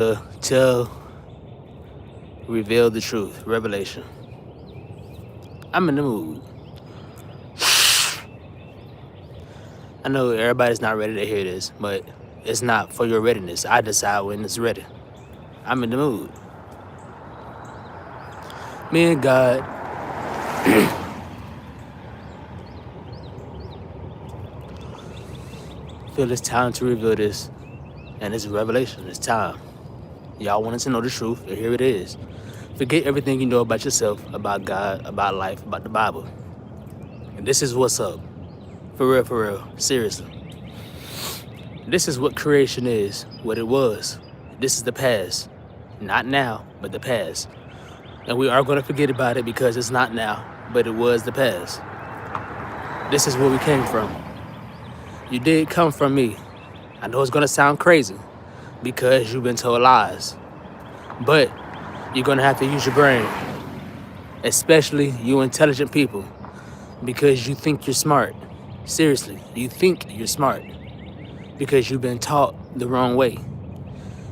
to reveal the truth, revelation. I'm in the mood. I know everybody's not ready to hear this, but it's not for your readiness. I decide when it's ready. I'm in the mood. Me and God feel it's time to reveal this, and it's a revelation. It's time. Y'all wanted to know the truth, and here it is. Forget everything you know about yourself, about God, about life, about the Bible. And this is what's up. For real, seriously. This is what creation is, what it was. This is the past. Not now, but the past. And we are going to forget about it because it's not now, but it was the past. This is where we came from. You did come from me. I know it's going to sound crazy because you've been told lies. But you're going to have to use your brain, especially you intelligent people, because you think you're smart. Seriously, you think you're smart because you've been taught the wrong way.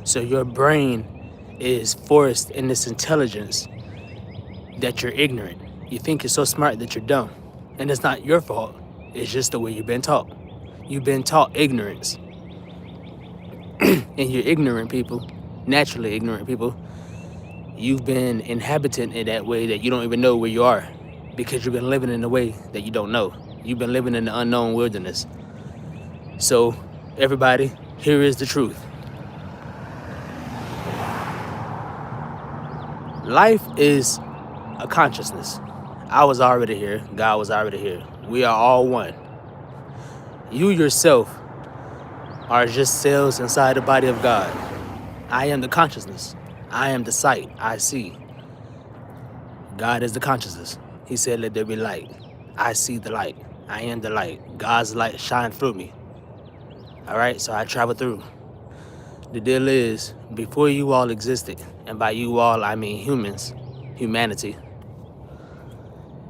So your brain is forced in this intelligence that you're ignorant. You think you're so smart that you're dumb. And it's not your fault. It's just the way you've been taught. You've been taught ignorance. And you're ignorant people, naturally ignorant people, you've been inhabited in that way that you don't even know where you are because you've been living in a way that you don't know. You've been living in the unknown wilderness. So, everybody, here is the truth. Life is a consciousness. I was already here. God was already here. We are all one. You yourself are just cells inside the body of God. I am the consciousness. I am the sight. I see. God is the consciousness. He said, let there be light. I see the light. I am the light. God's light shine through me. All right, so I travel through. The deal is, before you all existed, and by you all, I mean humans, humanity,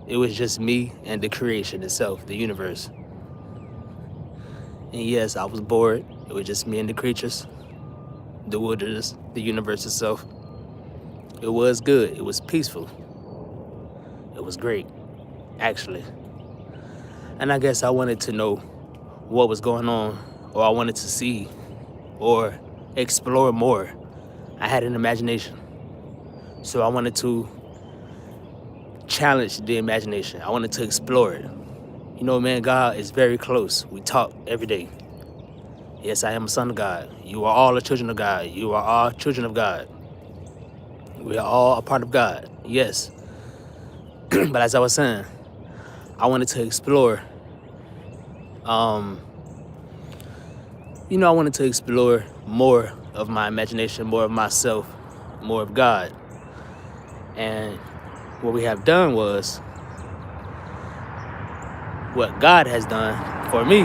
it was just me and the creation itself, the universe. And yes, I was bored. It was just me and the creatures, the wilderness, the universe itself. It was good. It was peaceful. It was great, actually. And I guess I wanted to know what was going on, or I wanted to see, or explore more. I had an imagination. So I wanted to challenge the imagination. I wanted to explore it. You know, man, God is very close. We talk every day. Yes, I am a son of God. You are all the children of God. You are all children of God. We are all a part of God. Yes. But as I was saying, I wanted to explore. I wanted to explore more of my imagination, more of myself, more of God. And what we have done was, what God has done for me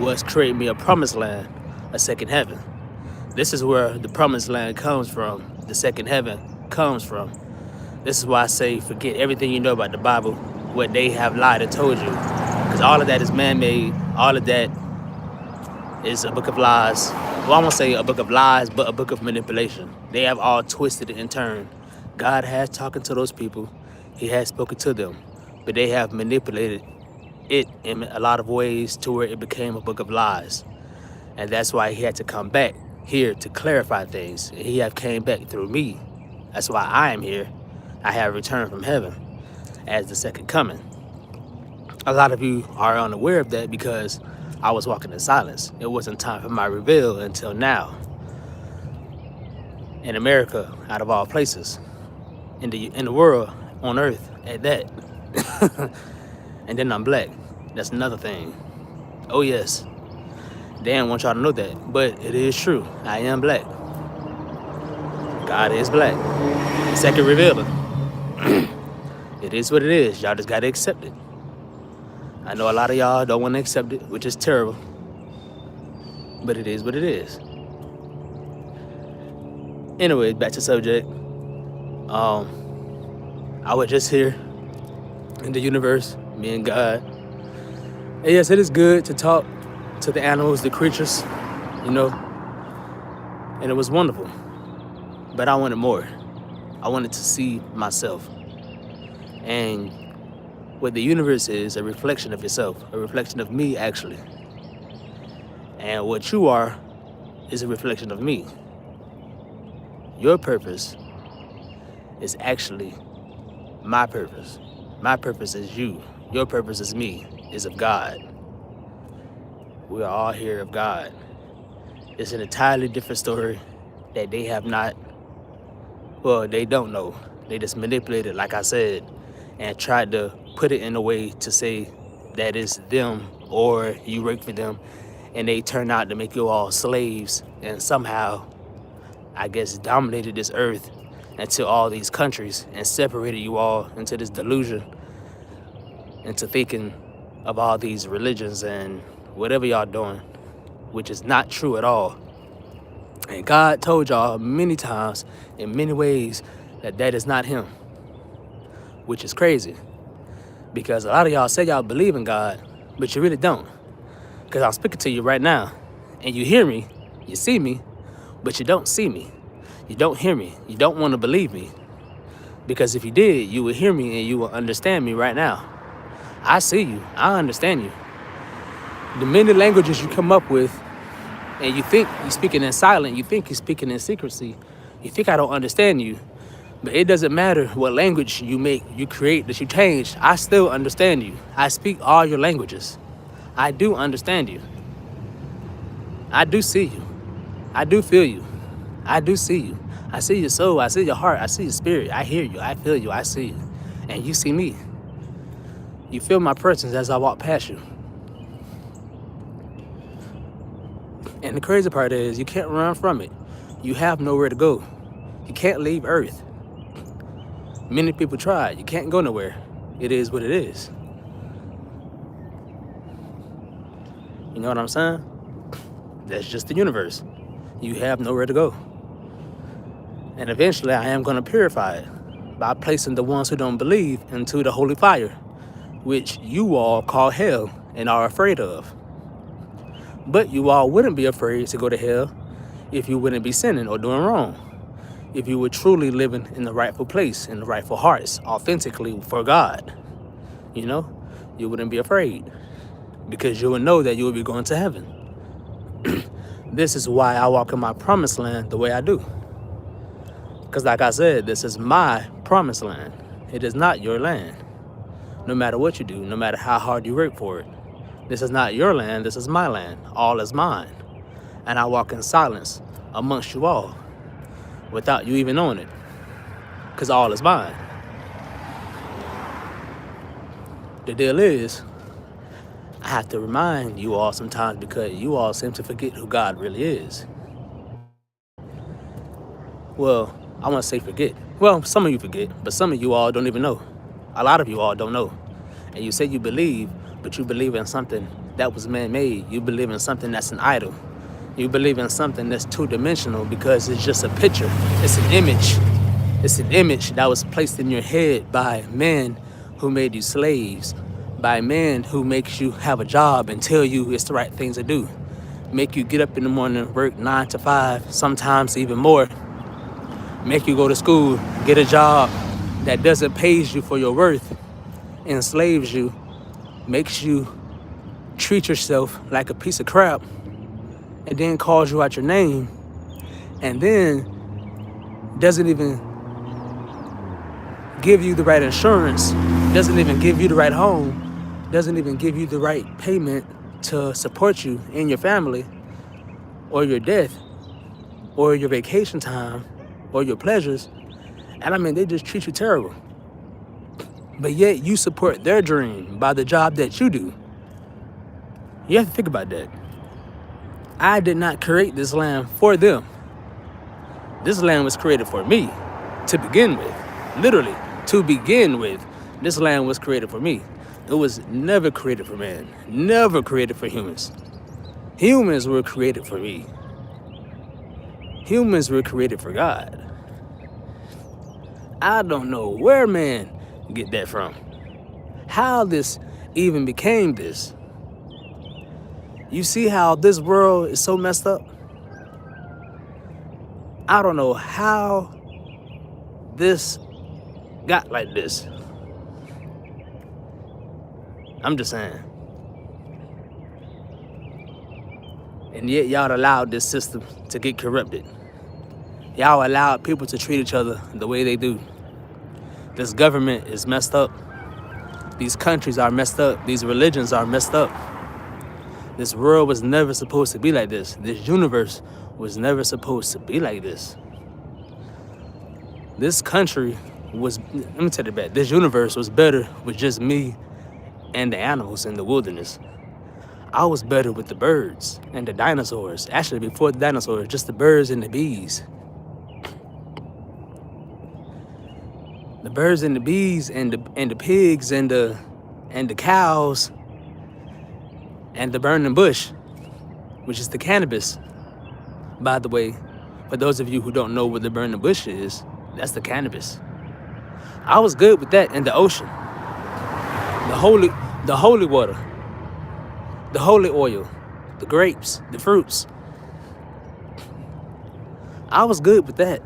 was create me a promised land, a second heaven. This is where the promised land comes from. The second heaven comes from. This is why I say forget everything you know about the Bible, what they have lied and told you. Because all of that is man-made. All of that is a book of lies. Well, I won't say a book of lies, but a book of manipulation. They have all twisted it and turned. God has talking to those people. He has spoken to them. But they have manipulated it in a lot of ways to where it became a book of lies. And that's why he had to come back here to clarify things. And he have came back through me. That's why I am here. I have returned from heaven as the second coming. A lot of you are unaware of that because I was walking in silence. It wasn't time for my reveal until now. In America, out of all places, in the world, on earth, at that. And then I'm black. That's another thing. Oh yes. They don't want y'all to know that, but it is true. I am black. God is black. Second revealer. It is what it is. Y'all just gotta accept it. I know a lot of y'all don't want to accept it, which is terrible. But it is what it is. Anyway, back to subject. I was just here in the universe, me and God. And yes, it is good to talk to the animals, the creatures, and it was wonderful. but I wanted more. I wanted to see myself. And what the universe is a reflection of yourself, a reflection of me, actually. And what you are is a reflection of me. Your purpose is actually my purpose. My purpose is you. Your purpose is me, is of God. We are all here of God. It's an entirely different story that they have not, well, they don't know. They just manipulated, like I said, and tried to put it in a way to say that it's them or you work for them, and they turn out to make you all slaves and somehow, I guess, dominated this earth into all these countries and separated you all into this delusion, into thinking of all these religions and whatever y'all doing, which is not true at all. And God told y'all many times, in many ways, that that is not him, which is crazy. Because a lot of y'all say y'all believe in God, but you really don't. Because I'm speaking to you right now, and you hear me, you see me, but you don't see me. You don't hear me. You don't want to believe me. Because if you did, you would hear me and you will understand me right now. I see you. I understand you. The many languages you come up with, and you think you're speaking in silence, you think you're speaking in secrecy, you think I don't understand you, but it doesn't matter what language you make, you create, that you change, I still understand you. I speak all your languages. I do understand you. I do see you. I do feel you. I do see you. I see your soul. I see your heart. I see your spirit. I hear you. I feel you. I see you. And you see me. You feel my presence as I walk past you. And the crazy part is you can't run from it. You have nowhere to go. You can't leave Earth. Many people try. You can't go nowhere. It is what it is. You know what I'm saying? That's just the universe. You have nowhere to go. And eventually I am going to purify it by placing the ones who don't believe into the holy fire, which you all call hell and are afraid of. But you all wouldn't be afraid to go to hell if you wouldn't be sinning or doing wrong. If you were truly living in the rightful place, in the rightful hearts, authentically for God, you know, you wouldn't be afraid because you would know that you would be going to heaven. This is why I walk in my promised land the way I do. Because like I said, this is my promised land. It is not your land. No matter what you do, no matter how hard you work for it. This is not your land, this is my land. All is mine. And I walk in silence amongst you all without you even knowing it. Because all is mine. The deal is, I have to remind you all sometimes because you all seem to forget who God really is. Well, I want to say forget. Well, some of you forget, but some of you all don't even know. A lot of you all don't know. And you say you believe, but you believe in something that was man-made. You believe in something that's an idol. You believe in something that's two-dimensional because it's just a picture. It's an image. It's an image that was placed in your head by men who made you slaves, by men who makes you have a job and tell you it's the right things to do. Make you get up in the morning, work 9 to 5, sometimes even more. Make you go to school, get a job that doesn't pay you for your worth, enslaves you, makes you treat yourself like a piece of crap, and then calls you out your name, and then doesn't even give you the right insurance, doesn't even give you the right home, doesn't even give you the right payment to support you in your family, or your death, or your vacation time, or your pleasures. And I mean, they just treat you terrible. But yet you support their dream by the job that you do. You have to think about that. I did not create this land for them. This land was created for me to begin with. Literally, to begin with, this land was created for me. It was never created for man, never created for humans. Humans were created for me. Humans were created for God. I don't know where man get that from. How this even became this. You see how this world is so messed up? I don't know how this got like this. I'm just saying. And yet y'all allowed this system to get corrupted. Y'all allowed people to treat each other the way they do. This government is messed up. These countries are messed up. These religions are messed up. This world was never supposed to be like this. This universe was never supposed to be like this. This country was, let me take it back. This universe was better with just me and the animals in the wilderness. I was better with the birds and the dinosaurs. Actually, before the dinosaurs, just the birds and the bees. The birds and the bees and the pigs and the cows and the burning bush, which is the cannabis. By the way, for those of you who don't know what the burning bush is, that's the cannabis. I was good with that in the ocean. The holy water, the holy oil, the grapes, the fruits. I was good with that.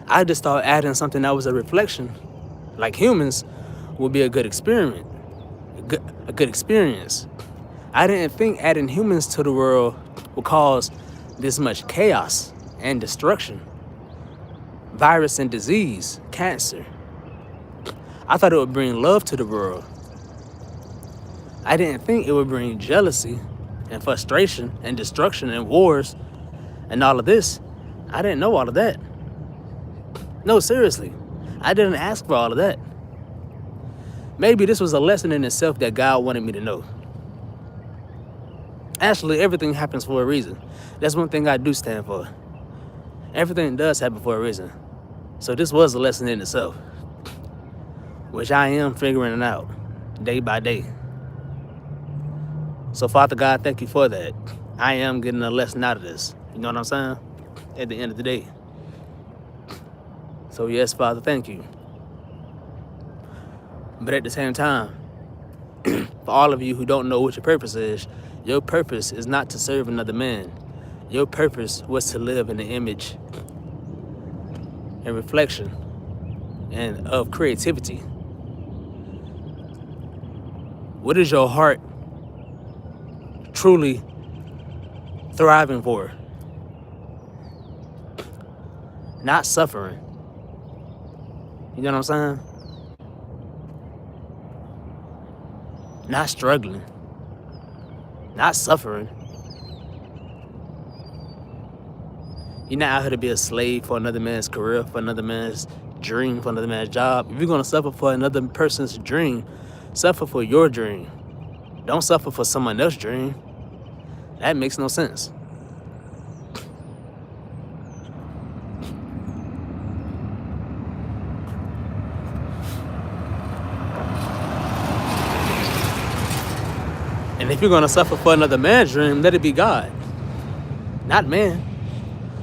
I just thought adding something that was a reflection, like humans, would be a good experiment, a good experience. I didn't think adding humans to the world would cause this much chaos and destruction, virus and disease, cancer. I thought it would bring love to the world. I didn't think it would bring jealousy and frustration and destruction and wars and all of this. I didn't know all of that. No, seriously, I didn't ask for all of that. Maybe this was a lesson in itself that God wanted me to know. Actually, everything happens for a reason. That's one thing I do stand for. Everything does happen for a reason. So this was a lesson in itself, which I am figuring it out day by day. So Father God, thank you for that. I am getting a lesson out of this. You know what I'm saying? At the end of the day. So yes, Father, thank you. But at the same time, for all of you who don't know what your purpose is not to serve another man. Your purpose was to live in the image and reflection and of creativity. What is your heart truly thriving for? Not suffering. You know what I'm saying? Not struggling. Not suffering. You're not out here to be a slave for another man's career, for another man's dream, for another man's job. If you're going to suffer for another person's dream, suffer for your dream. Don't suffer for someone else's dream. That makes no sense. And if you're going to suffer for another man's dream, let it be God, not man.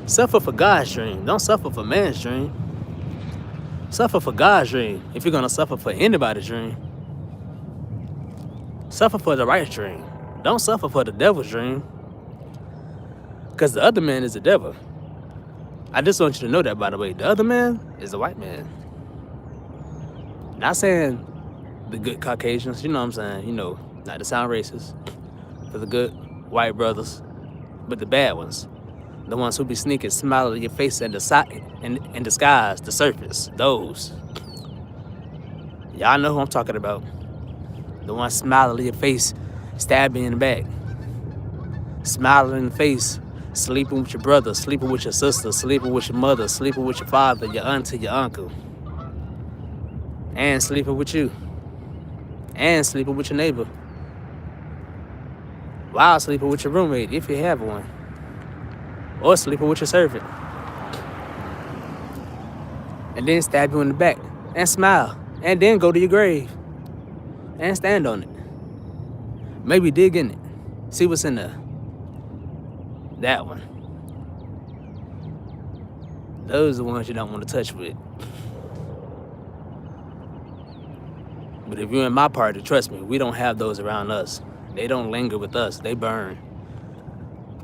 Suffer for God's dream. Don't suffer for man's dream. Suffer for God's dream. If you're going to suffer for anybody's dream, suffer for the right dream. Don't suffer for the devil's dream, because the other man is the devil. I just want you to know that, by the way. The other man is the white man. Not saying the good Caucasians, you know what I'm saying? You know, not to sound racist, for the good white brothers, but the bad ones. The ones who be sneaking, smiling in your face and in disguise, the surface, those. Y'all know who I'm talking about. The ones smiling in your face, stabbing you in the back. Smiling in the face, sleeping with your brother, sleeping with your sister, sleeping with your mother, sleeping with your father, your auntie, your uncle. And sleeping with you. And sleeping with your neighbor. While sleeping with your roommate, if you have one. Or sleeping with your servant. And then stab you in the back. And smile. And then go to your grave. And stand on it. Maybe dig in it. See what's in there. That one. Those are the ones you don't want to touch with. But if you're in my party, trust me, we don't have those around us. They don't linger with us. They burn.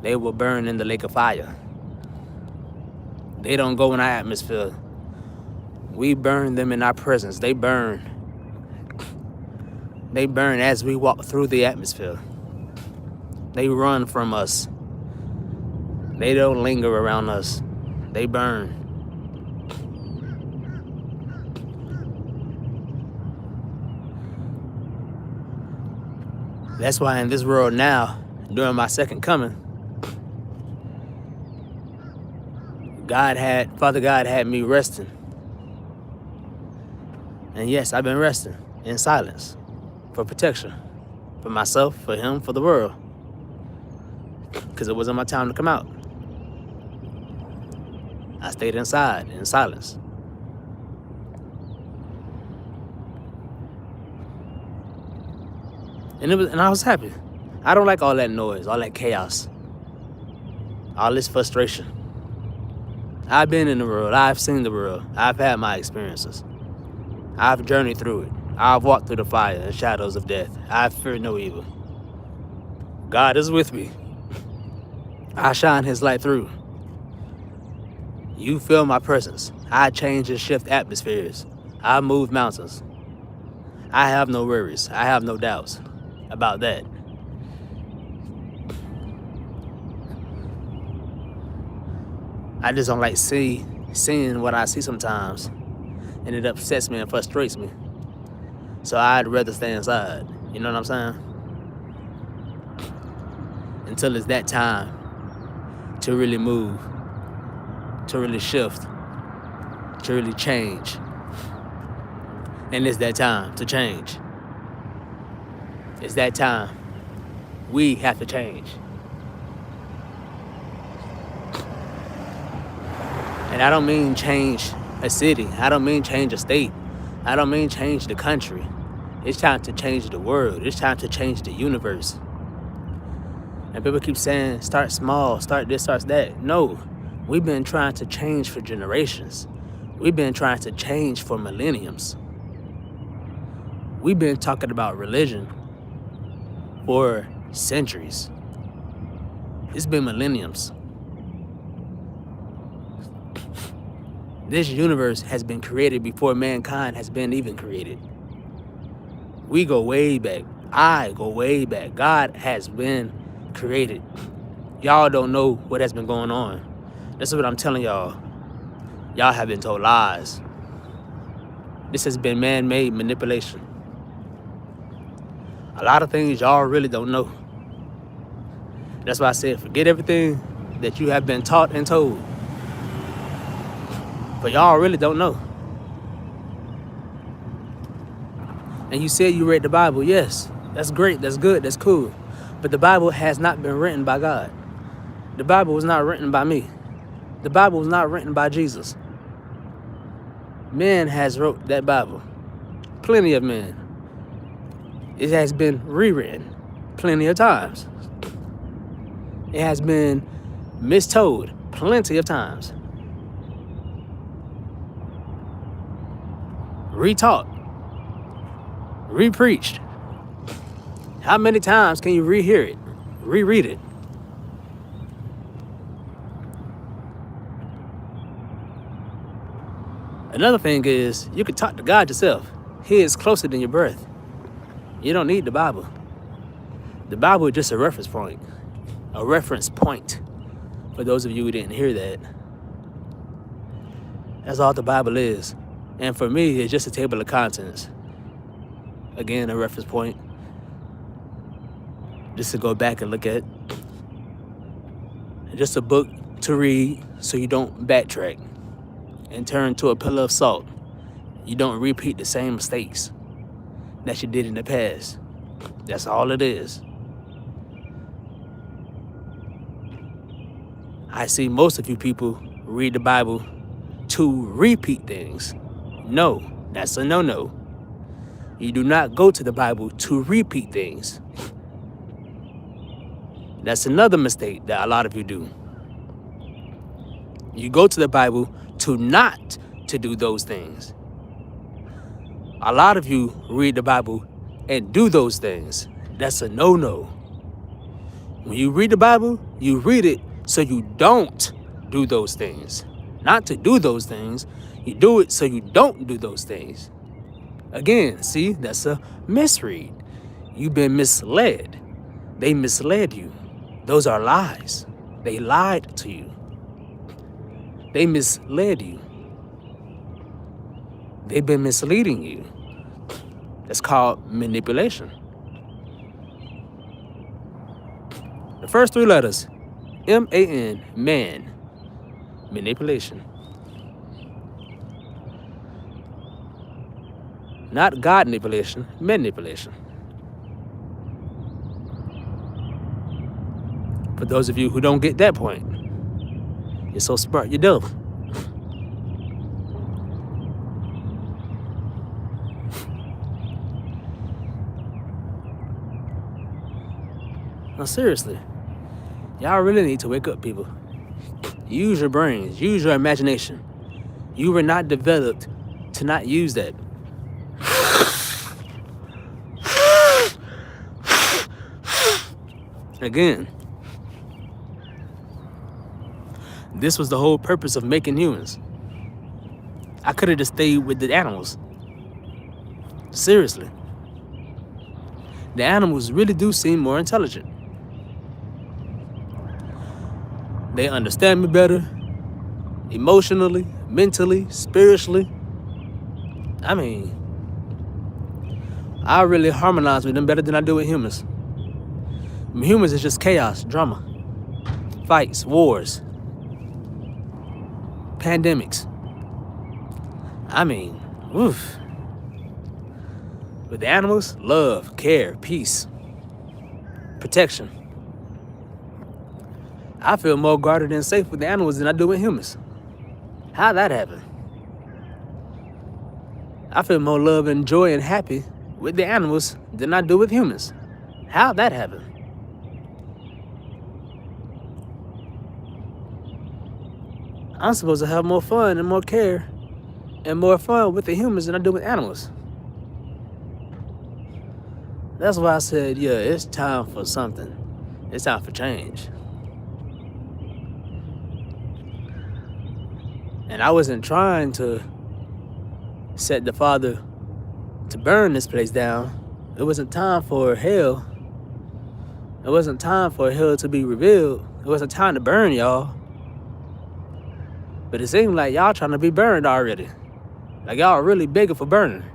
They will burn in the lake of fire. They don't go in our atmosphere. We burn them in our presence. They burn. They burn as we walk through the atmosphere. They run from us. They don't linger around us. They burn. That's why in this world now, during my second coming, Father God had me resting. And yes, I've been resting in silence for protection, for myself, for him, for the world, because it wasn't my time to come out. I stayed inside in silence. And I was happy. I don't like all that noise, all that chaos, all this frustration. I've been in the world. I've seen the world. I've had my experiences. I've journeyed through it. I've walked through the fire and shadows of death. I fear no evil. God is with me. I shine his light through. You feel my presence. I change and shift atmospheres. I move mountains. I have no worries. I have no doubts about that. I just don't like seeing what I see sometimes, and it upsets me and frustrates me. So I'd rather stay inside. You know what I'm saying? Until it's that time to really move, to really shift, to really change. And it's that time to change. It's that time. We have to change. And I don't mean change a city. I don't mean change a state. I don't mean change the country. It's time to change the world. It's time to change the universe. And people keep saying, start small, start this, start that. No, we've been trying to change for generations. We've been trying to change for millenniums. We've been talking about religion for centuries. It's been millenniums. This universe has been created before mankind has been even created. We go way back. I go way back. God has been created. Y'all don't know what has been going on. This is what I'm telling y'all. Y'all have been told lies. This has been man-made manipulation. A lot of things y'all really don't know. That's why I said, forget everything that you have been taught and told. But y'all really don't know. And you said you read the Bible. Yes, that's great, that's good, that's cool. But the Bible has not been written by God. The Bible was not written by me. The Bible was not written by Jesus. Man has wrote that Bible. Plenty of men. It has been rewritten plenty of times. It has been mistold plenty of times. Retaught. Repreached. How many times can you rehear it? Reread it? Another thing is, you can talk to God yourself. He is closer than your breath. You don't need the Bible. The Bible is just a reference point. A reference point. For those of you who didn't hear that. That's all the Bible is. And for me, it's just a table of contents. Again, a reference point. Just to go back and look at. Just a book to read so you don't backtrack and turn to a pillar of salt. You don't repeat the same mistakes that you did in the past. That's all it is. I see most of you people read the Bible to repeat things. No, that's a no-no. You do not go to the Bible to repeat things. That's another mistake that a lot of you do. You go to the Bible to not to do those things. A lot of you read the Bible and do those things. That's a no-no. When you read the Bible, You read it so you don't do those things. Not to do those things. You do it so you don't do those things. Again, see, that's a misread. You've been misled. They misled you. Those are lies. They lied to you. They misled you. They've been misleading you. That's called manipulation. The first three letters, M-A-N, man, manipulation. Not God manipulation, manipulation. For those of you who don't get that point, you're so smart, you're dumb. Now seriously, y'all really need to wake up, people. Use your brains, use your imagination. You were not developed to not use that. Again, this was the whole purpose of making humans. I could have just stayed with the animals. Seriously. The animals really do seem more intelligent. They understand me better, emotionally, mentally, spiritually. I mean, I really harmonize with them better than I do with humans. Humans is just chaos, drama, fights, wars, pandemics. I mean, oof. With the animals, love, care, peace, protection. I feel more guarded and safe with the animals than I do with humans. How'd that happen? I feel more love and joy and happy with the animals than I do with humans. How'd that happen? I'm supposed to have more fun and more care and more fun with the humans than I do with animals. That's why I said, yeah, it's time for something. It's time for change. And I wasn't trying to set the Father to burn this place down. It wasn't time for hell. It wasn't time for hell to be revealed. It wasn't time to burn y'all. But it seemed like y'all trying to be burned already. Like y'all really begging for burning.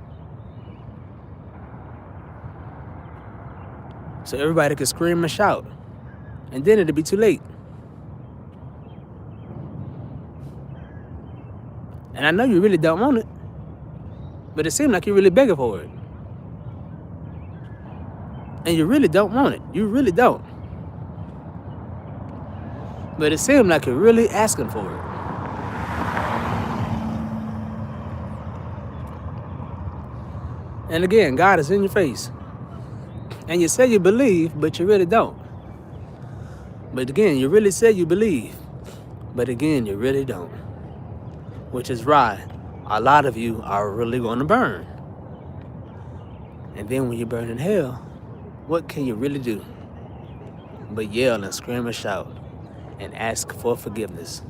So everybody could scream and shout. And then it'd be too late. And I know you really don't want it. But it seemed like you're really begging for it. And you really don't want it. You really don't. But it seemed like you're really asking for it. And again, God is in your face. And you say you believe, but you really don't. But again, you really say you believe. But again, you really don't. Which is why a lot of you are really going to burn. And then when you burn in hell, what can you really do? But yell and scream and shout and ask for forgiveness.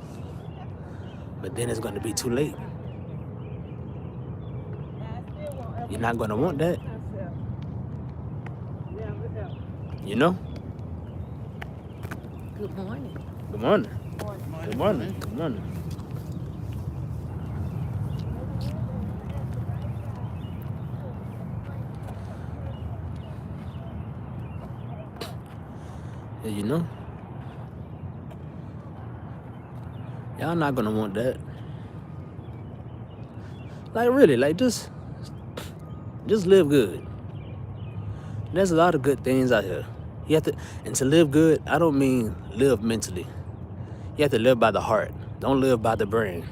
But then it's going to be too late. You're not going to want that. You know? Good morning. Good morning. Good morning. Good morning. Yeah, you know? Y'all not going to want that. Like really, like just live good. There's a lot of good things out here. You have to, and to live good, I don't mean live mentally. You have to live by the heart. Don't live by the brain.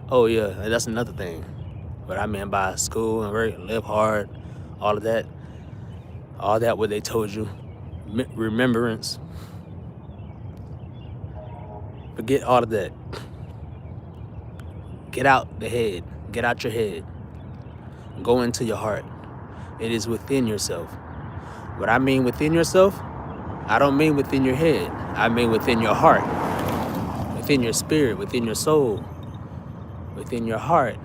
Oh yeah, and that's another thing. What I mean by school and work, live hard, all of that. All that what they told you. Remembrance. Forget all of that. Get out the head. Get out your head. Go into your heart. It is within yourself. What I mean within yourself, I don't mean within your head. I mean within your heart, within your spirit, within your soul, within your heart.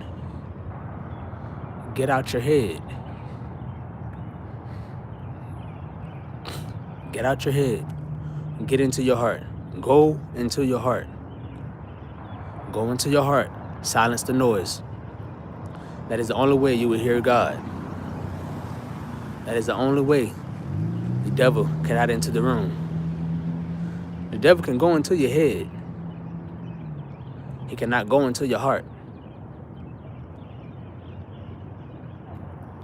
Get out your head. Get out your head. Get into your heart. Go into your heart. Go into your heart. Silence the noise. That is the only way you will hear God. That is the only way the devil cannot enter the room. The devil can go into your head. He cannot go into your heart.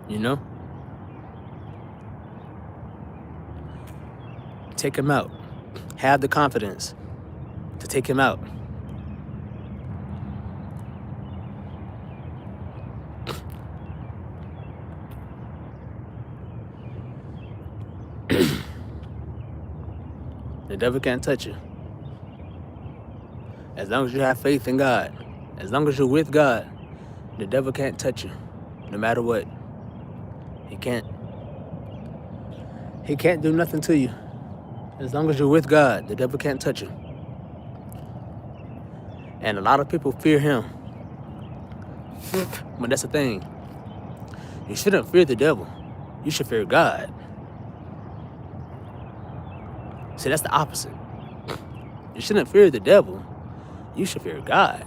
You know? Take him out. Have the confidence to take him out. The devil can't touch you. As long as you have faith in God, as long as you're with God, the devil can't touch you, no matter what. He can't. He can't do nothing to you. As long as you're with God, the devil can't touch you. And a lot of people fear him. But that's the thing. You shouldn't fear the devil. You should fear God. See, that's the opposite. You shouldn't fear the devil. You should fear God.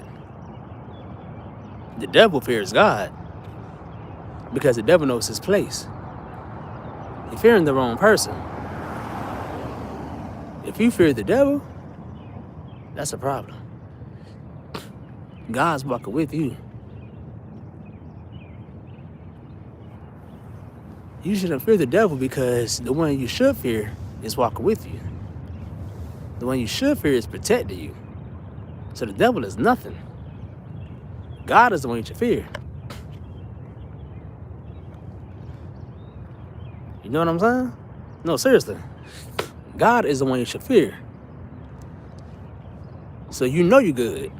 The devil fears God because the devil knows his place. You're fearing the wrong person. If you fear the devil, that's a problem. God's walking with you. You shouldn't fear the devil because the one you should fear is walking with you. The one you should fear is protecting you. So the devil is nothing. God is the one you should fear. You know what I'm saying? No, seriously. God is the one you should fear. So you know you're good.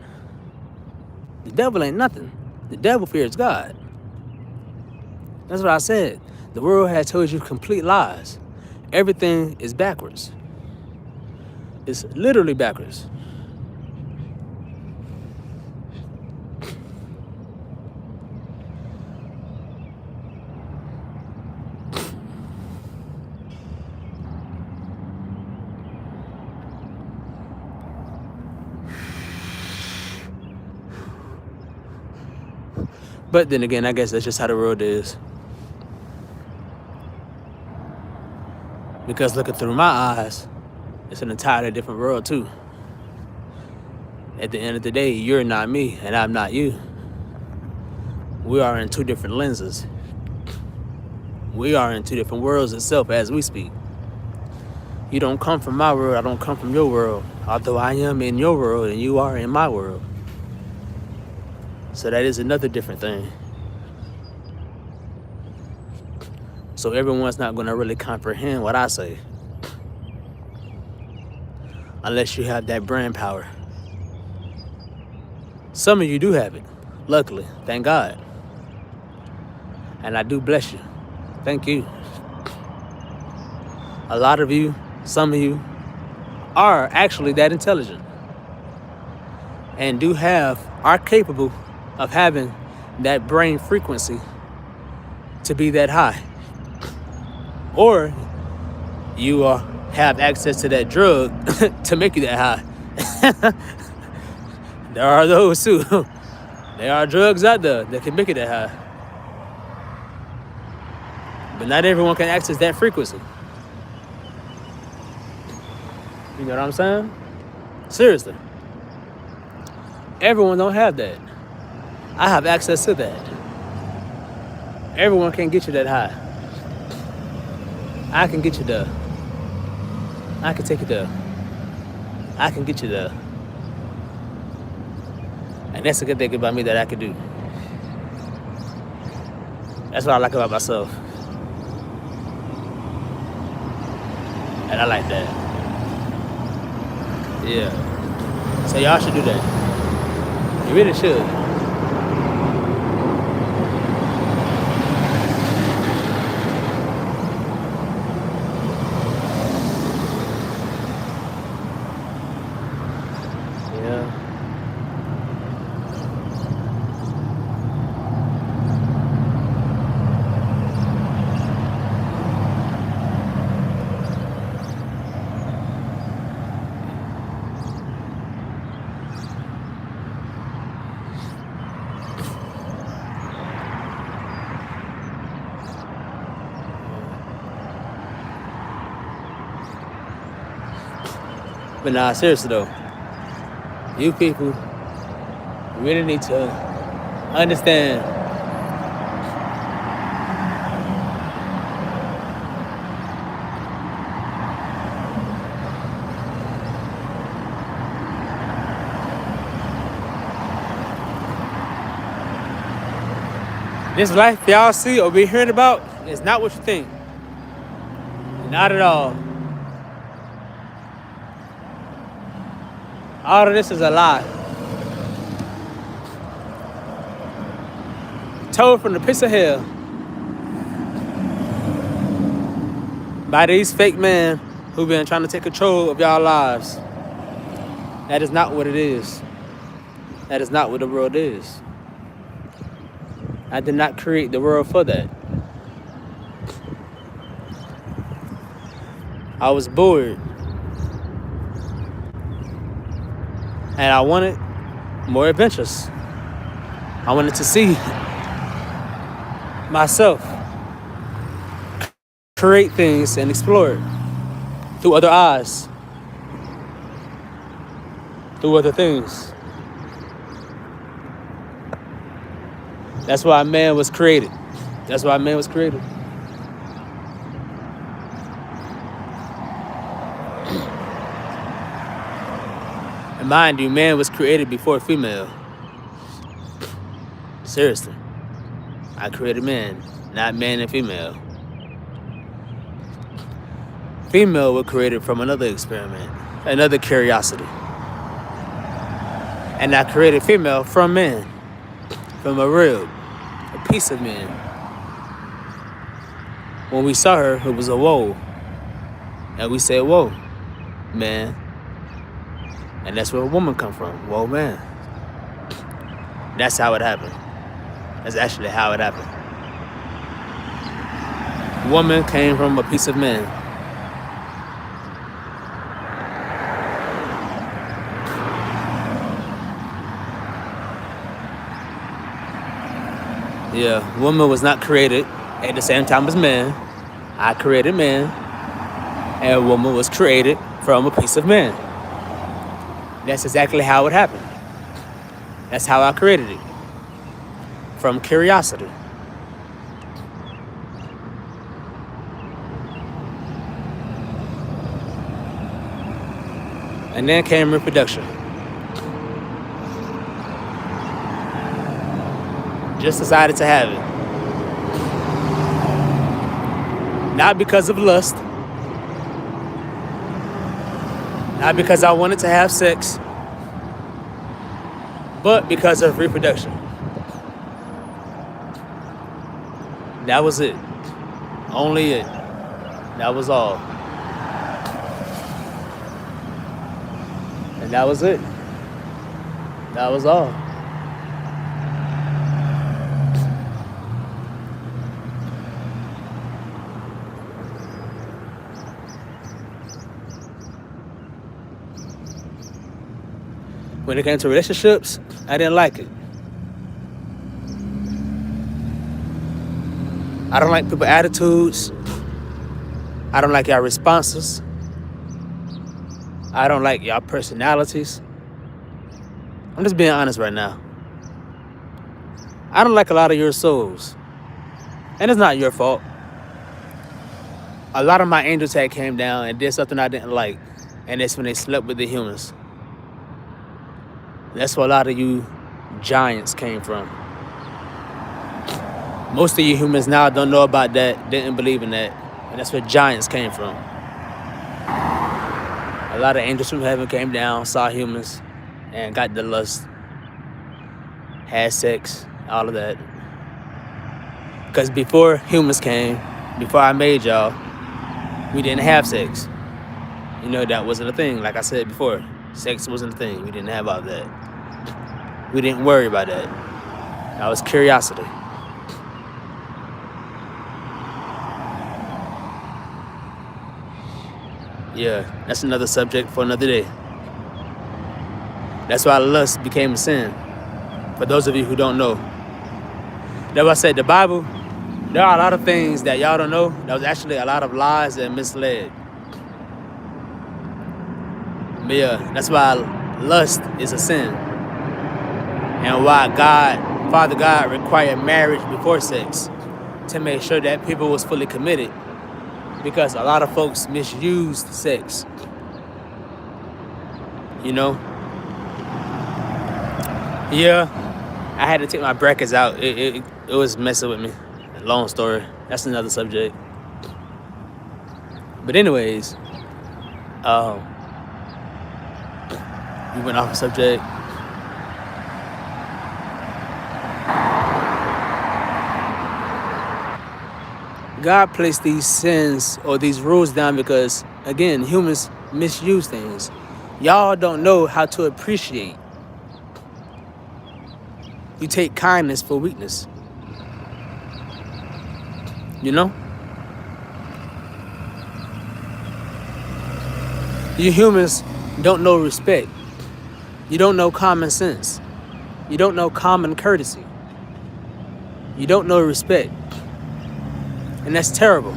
The devil ain't nothing. The devil fears God. That's what I said. The world has told you complete lies. Everything is backwards. It's literally backwards. But then again, I guess that's just how the world is. Because looking through my eyes, it's an entirely different world too. At the end of the day, you're not me and I'm not you. We are in two different lenses. We are in two different worlds itself as we speak. You don't come from my world, I don't come from your world. Although I am in your world and you are in my world. So that is another different thing. So everyone's not going to really comprehend what I say. Unless you have that brain power. Some of you do have it. Luckily, thank God. And I do bless you. Thank you. A lot of you, some of you, are actually that intelligent. And are capable of having that brain frequency to be that high. Or you have access to that drug to make you that high. There are those too. There are drugs out there that can make you that high. But not everyone can access that frequency. You know what I'm saying? Seriously. Everyone don't have that. I have access to that. Everyone can't get you that high. I can get you there. I can take you there. I can get you there. And that's a good thing about me that I can do. That's what I like about myself. And I like that. Yeah. So y'all should do that. You really should. But nah, seriously though, you people really need to understand this life y'all see or be hearing about is not what you think. Not at all. All of this is a lie. Told from the pits of hell by these fake men who've been trying to take control of y'all lives. That is not what it is. That is not what the world is. I did not create the world for that. I was bored. And I wanted more adventures. I wanted to see myself create things and explore it through other eyes, through other things. That's why man was created. That's why man was created. And mind you, man was created before female. Seriously. I created man, not man and female. Female was created from another experiment, another curiosity. And I created female from man, from a rib, a piece of man. When we saw her, it was a whoa. And we said, whoa, man. And that's where a woman come from, whoa, man. That's how it happened. That's actually how it happened. Woman came from a piece of man. Yeah, woman was not created at the same time as man. I created man, and woman was created from a piece of man. That's exactly how it happened. That's how I created it. From curiosity. And then came reproduction. Just decided to have it. Not because of lust. Not because I wanted to have sex. But because of reproduction. That was it. Only it. That was all. And that was it. That was all. When it came to relationships, I didn't like it. I don't like people's attitudes. I don't like y'all responses. I don't like y'all personalities. I'm just being honest right now. I don't like a lot of your souls. And it's not your fault. A lot of my angels had came down and did something I didn't like. And that's when they slept with the humans. That's where a lot of you giants came from. Most of you humans now don't know about that, didn't believe in that. And that's where giants came from. A lot of angels from heaven came down, saw humans, and got the lust. Had sex, all of that. Because before humans came, before I made y'all, we didn't have sex. You know, that wasn't a thing. Like I said before, sex wasn't a thing. We didn't have all that. We didn't worry about that. That was curiosity. Yeah, that's another subject for another day. That's why lust became a sin. For those of you who don't know. That's why I said the Bible, there are a lot of things that y'all don't know. That was actually a lot of lies and misled. But yeah, that's why lust is a sin. And why Father God required marriage before sex, to make sure that people was fully committed. Because a lot of folks misused sex. You know? Yeah, I had to take my brackets out. It was messing with me. Long story. That's another subject. But anyways, we went off the subject. God placed these sins or these rules down because, again, humans misuse things. Y'all don't know how to appreciate. You take kindness for weakness. You know? You humans don't know respect. You don't know common sense. You don't know common courtesy. You don't know respect. And that's terrible.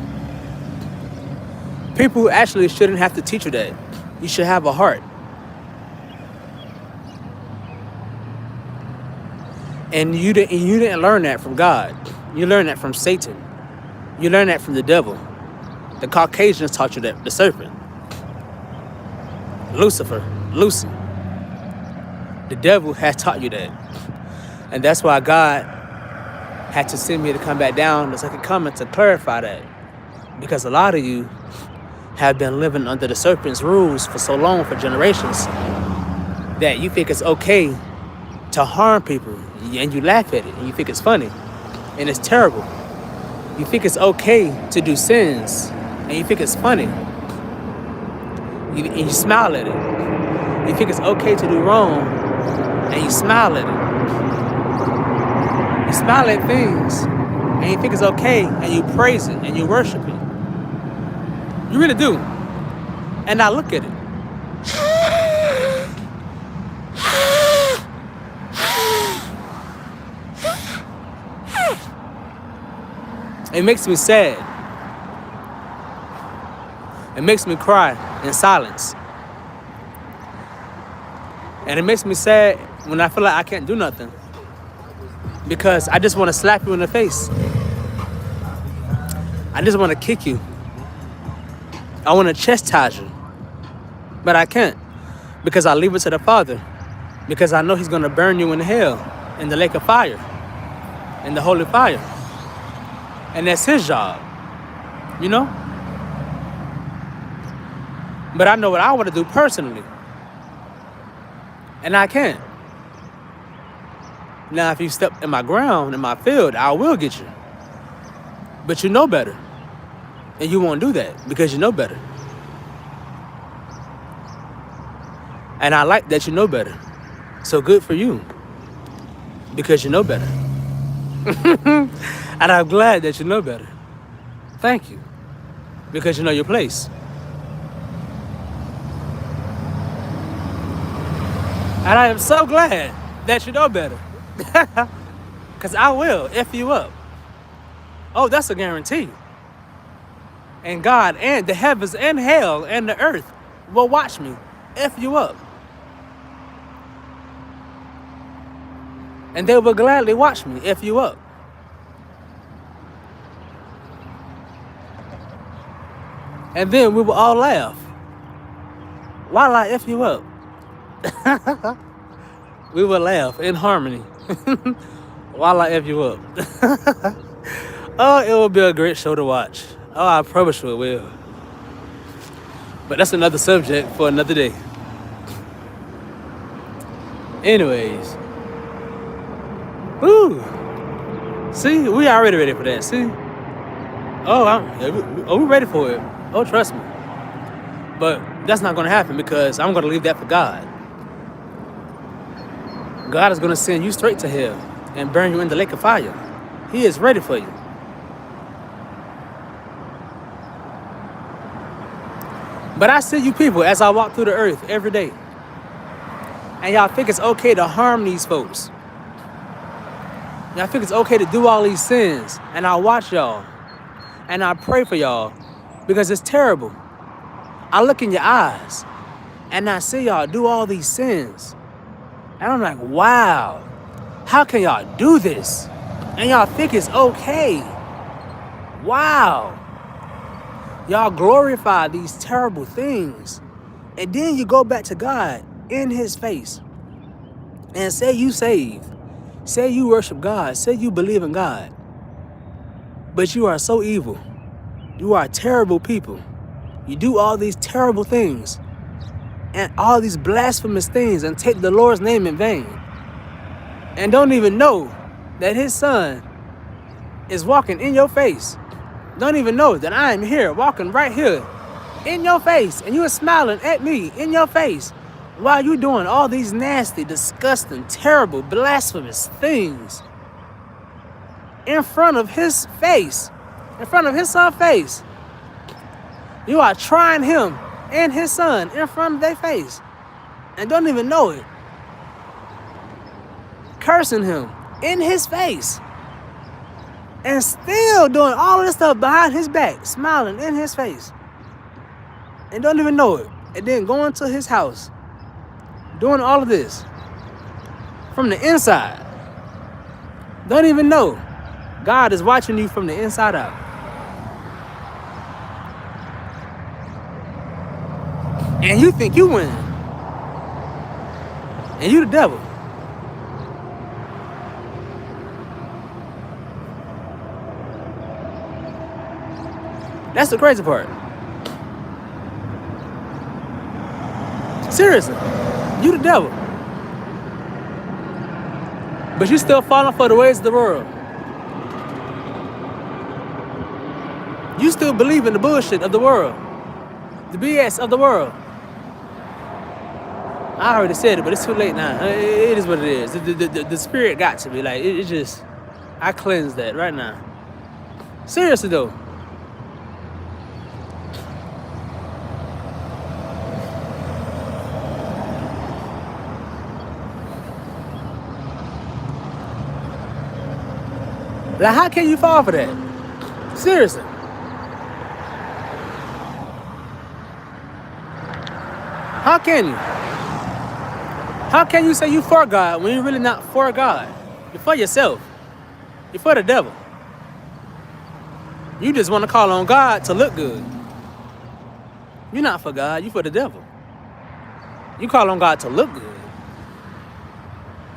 People actually shouldn't have to teach you that. You should have a heart. And you didn't learn that from God. You learned that from Satan. You learned that from the devil. The Caucasians taught you that, the serpent. Lucifer, Lucy. The devil has taught you that. And that's why God had to send me to come back down the second coming to clarify that. Because a lot of you have been living under the serpent's rules for so long, for generations, that you think it's okay to harm people, and you laugh at it, and you think it's funny, and it's terrible. You think it's okay to do sins, and you think it's funny, and you smile at it. You think it's okay to do wrong, and you smile at it. You smile at things, and you think it's okay, and you praise it, and you worship it. You really do. And I look at it. It makes me sad. It makes me cry in silence. And it makes me sad when I feel like I can't do nothing. Because I just want to slap you in the face. I just want to kick you. I want to chastise you. But I can't. Because I leave it to the Father. Because I know He's going to burn you in hell, in the lake of fire, in the holy fire. And that's His job. You know? But I know what I want to do personally. And I can't. Now, if you step in my ground, in my field, I will get you. But you know better. And you won't do that because you know better. And I like that you know better. So good for you. Because you know better. And I'm glad that you know better. Thank you. Because you know your place. And I am so glad that you know better. Because I will F you up. Oh, that's a guarantee. And God and the heavens and hell and the earth will watch me F you up. And they will gladly watch me F you up. And then we will all laugh while I F you up. We will laugh in harmony while I F you up. Oh, it will be a great show to watch. Oh, I promise you it will. But that's another subject for another day. Anyways. Woo. See, we already ready for that. See? Oh, we ready for it. Oh, trust me. But that's not going to happen because I'm going to leave that for God. God is going to send you straight to hell and burn you in the lake of fire. He is ready for you. But I see you people as I walk through the earth every day. And y'all think it's okay to harm these folks. Y'all think it's okay to do all these sins. And I watch y'all. And I pray for y'all. Because it's terrible. I look in your eyes. And I see y'all do all these sins. And I'm like, wow, how can y'all do this? And y'all think it's okay. Wow. Y'all glorify these terrible things. And then you go back to God in his face and say you saved. Say you worship God. Say you believe in God. But you are so evil. You are terrible people. You do all these terrible things and all these blasphemous things and take the Lord's name in vain. And don't even know that his son is walking in your face. Don't even know that I am here, walking right here in your face, and you are smiling at me in your face while you doing all these nasty, disgusting, terrible, blasphemous things in front of his face, in front of his son's face. You are trying him and his son in front of their face and don't even know it. Cursing him in his face and still doing all this stuff behind his back, smiling in his face and don't even know it. And then going to his house, doing all of this from the inside. Don't even know God is watching you from the inside out. And you think you win. And you the devil. That's the crazy part. Seriously, you the devil. But you still falling for the ways of the world. You still believe in the bullshit of the world. The BS of the world. I already said it, but it's too late now. It is what it is. The spirit got to me. Like, it just, I cleanse that right now. Seriously though. Like, how can you fall for that? Seriously. How can you? How can you say you for God when you're really not for God? You're for yourself. You're for the devil. You just want to call on God to look good. You're not for God, you're for the devil. You call on God to look good,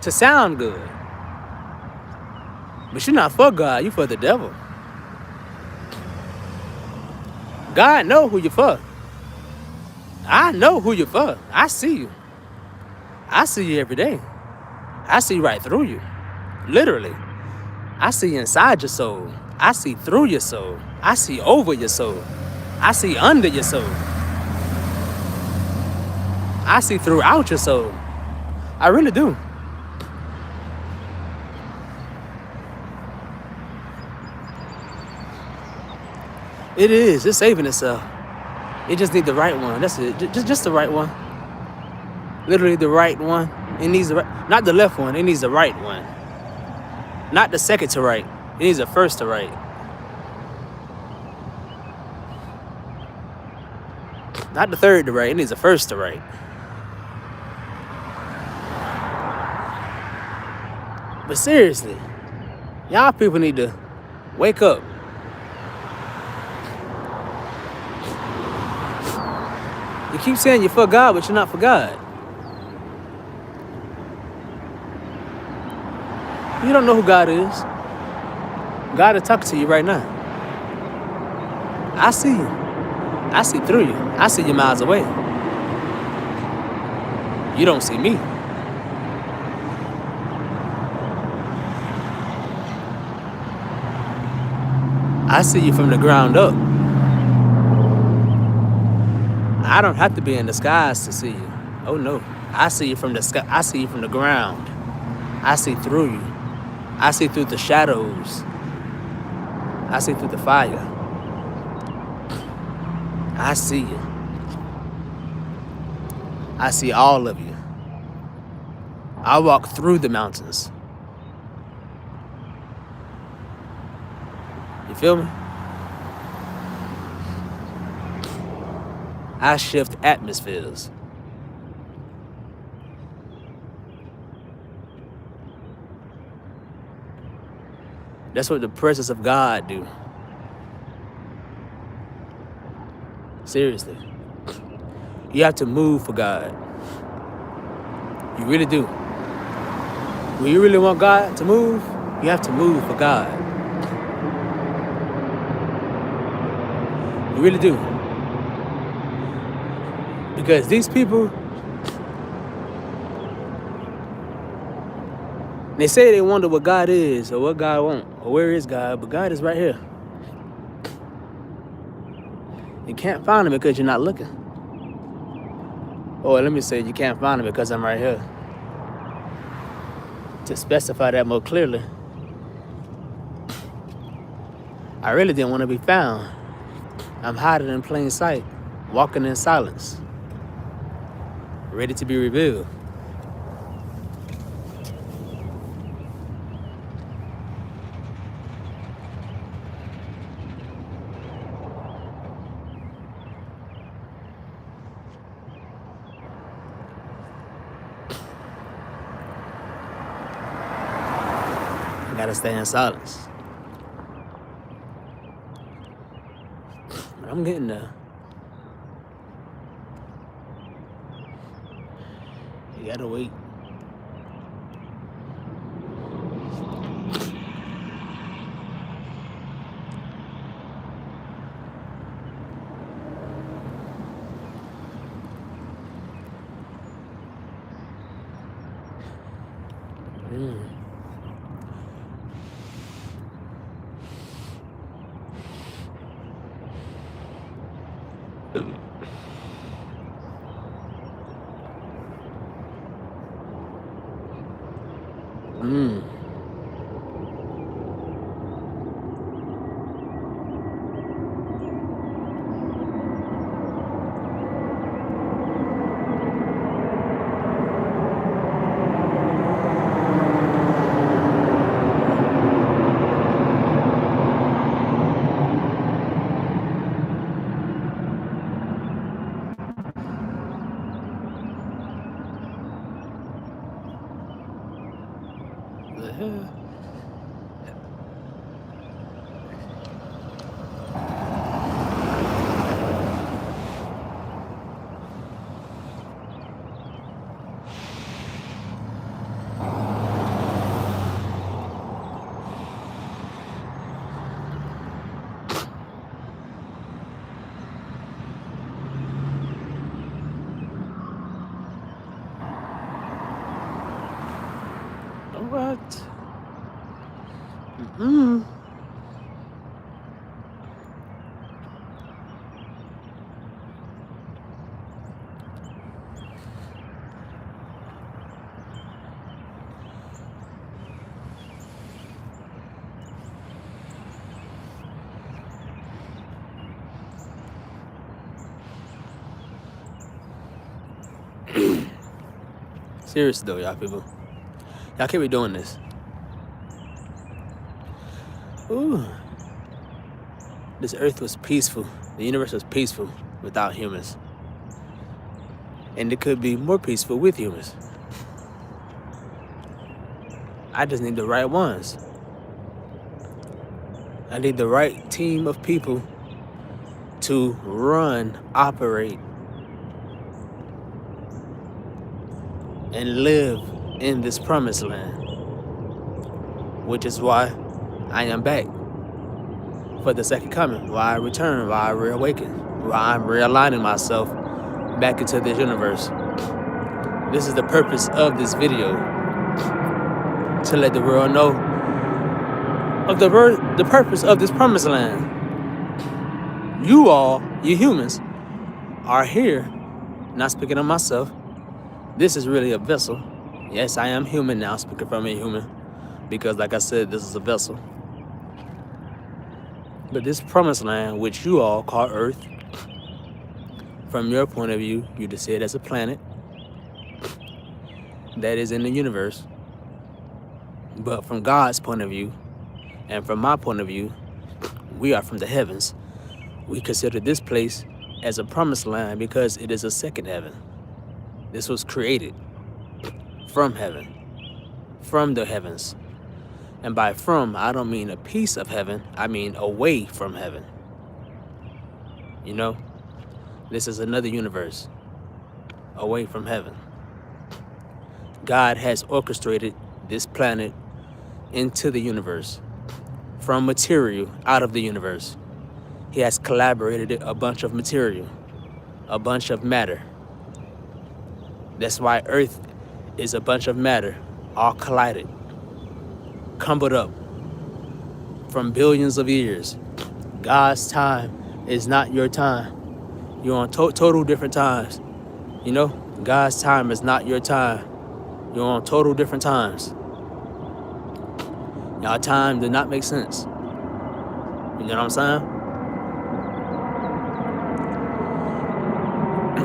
to sound good. But you're not for God, you're for the devil. God know who you're for. I know who you're for. I see you. I see you every day. I see right through you. Literally. I see inside your soul. I see through your soul. I see over your soul. I see under your soul. I see throughout your soul. I really do. It is. It's saving itself. It just needs the right one. That's it. Just the right one. Literally the right one. It needs the right, not the left one. It needs the right one. Not the second to right. It needs the first to right. Not the third to right. It needs the first to right. But seriously, y'all people need to wake up. You keep saying you're for God, but you're not for God. You don't know who God is. God is talking to you right now. I see you. I see through you. I see you miles away. You don't see me. I see you from the ground up. I don't have to be in the skies to see you. Oh no. I see you from the sky. I see you from the ground. I see through you. I see through the shadows. I see through the fire. I see you. I see all of you. I walk through the mountains. You feel me? I shift atmospheres. That's what the presence of God do. Seriously. You have to move for God. You really do. When you really want God to move, you have to move for God. You really do. Because these people, they say they wonder what God is or what God wants or where is God, but God is right here. You can't find him because you're not looking. Or let me say, you can't find him because I'm right here. To specify that more clearly, I really didn't want to be found. I'm hiding in plain sight, walking in silence, ready to be revealed. I gotta stay in silence. I'm getting there. You gotta wait. The hell? What? Seriously though, y'all people. Y'all can't be doing this. Ooh. This earth was peaceful. The universe was peaceful without humans. And it could be more peaceful with humans. I just need the right ones. I need the right team of people to run, operate, and live in this promised land. Which is why I am back for the second coming, why I return, why I reawaken, why I'm realigning myself back into this universe. This is the purpose of this video, to let the world know of the purpose of this promised land. You all, you humans, are here, not speaking of myself. This is really a vessel. Yes, I am human now, speaking from a human, because like I said, this is a vessel. But this promised land, which you all call Earth, from your point of view, you just see it as a planet that is in the universe. But from God's point of view, and from my point of view, we are from the heavens. We consider this place as a promised land because it is a second heaven. This was created from heaven, from the heavens. And by from, I don't mean a piece of heaven. I mean away from heaven. You know, this is another universe away from heaven. God has orchestrated this planet into the universe from material out of the universe. He has collaborated a bunch of material, a bunch of matter. That's why Earth is a bunch of matter, all collided, crumbled up from billions of years. God's time is not your time. You're on total different times. You know, God's time is not your time. You're on total different times. Y'all time did not make sense. You know what I'm saying?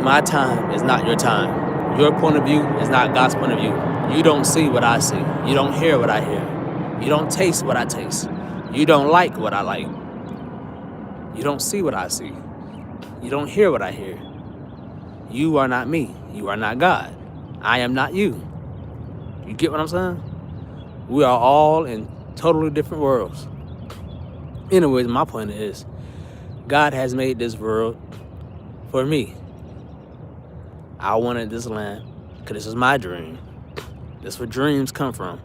My time is not your time. Your point of view is not God's point of view. You don't see what I see. You don't hear what I hear. You don't taste what I taste. You don't like what I like. You don't see what I see. You don't hear what I hear. You are not me. You are not God. I am not you. You get what I'm saying? We are all in totally different worlds. Anyways, my point is, God has made this world for me. I wanted this land because this is my dream. That's where dreams come from.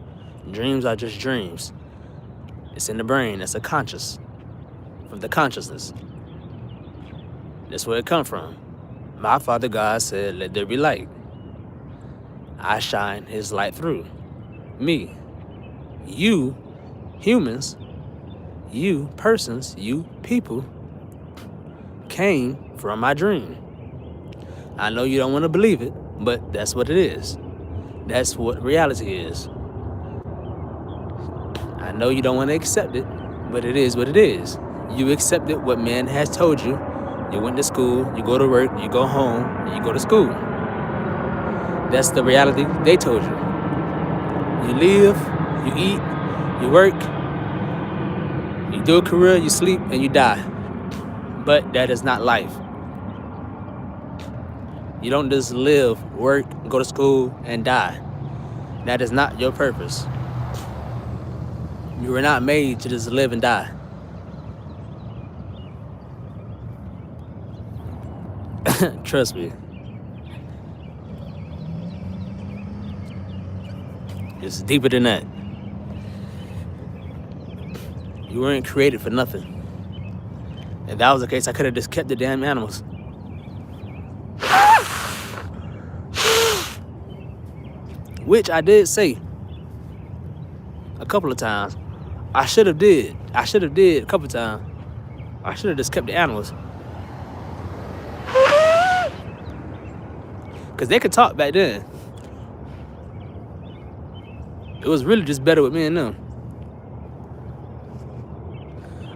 Dreams are just dreams. It's in the brain. It's a conscious. From the consciousness. That's where it come from. My Father God said, let there be light. I shine his light through me. You, humans, you persons, you people, came from my dream. I know you don't want to believe it, but that's what it is. That's what reality is. I know you don't want to accept it, but it is what it is. You accepted what man has told you. You went to school, you go to work, you go home, you go to school. That's the reality they told you. You live, you eat, you work, you do a career, you sleep, and you die. But that is not life. You don't just live, work, go to school, and die. That is not your purpose. You were not made to just live and die. Trust me. It's deeper than that. You weren't created for nothing. If that was the case, I could have just kept the damn animals. Which I did say a couple of times. I should have did a couple of times. I should have just kept the animals. Because they could talk back then. It was really just better with me and them.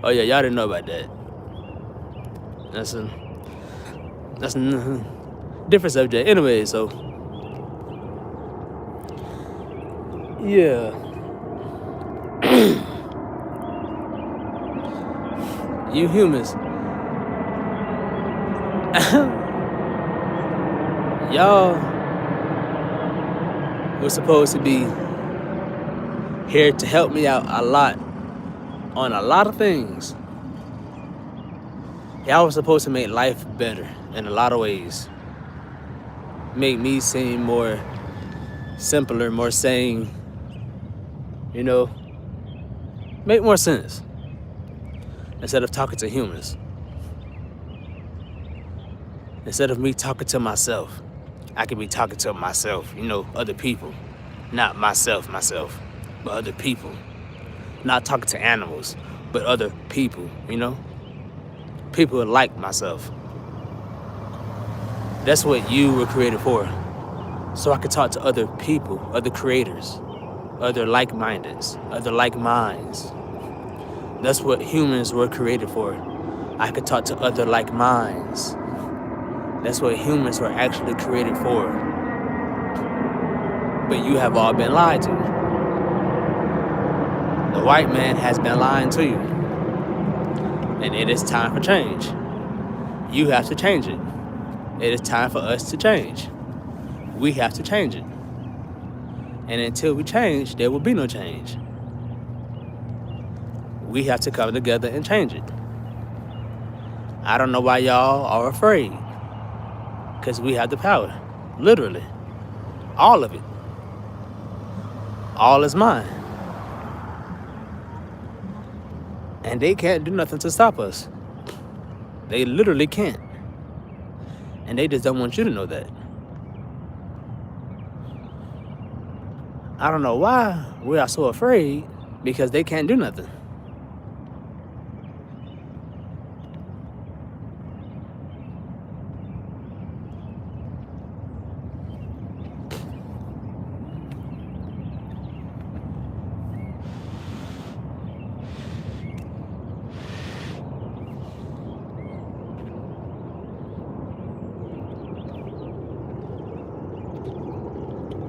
Oh yeah, y'all didn't know about that. That's a different subject. Anyway, so yeah. You humans. Y'all were supposed to be here to help me out a lot on a lot of things. Y'all were supposed to make life better in a lot of ways. Make me seem more simpler, more sane, you know, make more sense instead of talking to humans. Instead of me talking to myself, I could be talking to myself, you know, other people. Not myself, but other people. Not talking to animals, but other people, you know? People like myself. That's what you were created for. So I could talk to other people, other creators, other like-mindeds, other like minds. That's what humans were created for. I could talk to other like minds. That's what humans were actually created for. But you have all been lied to. The white man has been lying to you. And it is time for change. You have to change it. It is time for us to change. We have to change it. And until we change, there will be no change. we have to come together and change it. I don't know why y'all are afraid, because we have the power. Literally. All of it. All is mine. And they can't do nothing to stop us. They literally can't. And they just don't want you to know that. I don't know why we are so afraid, because they can't do nothing.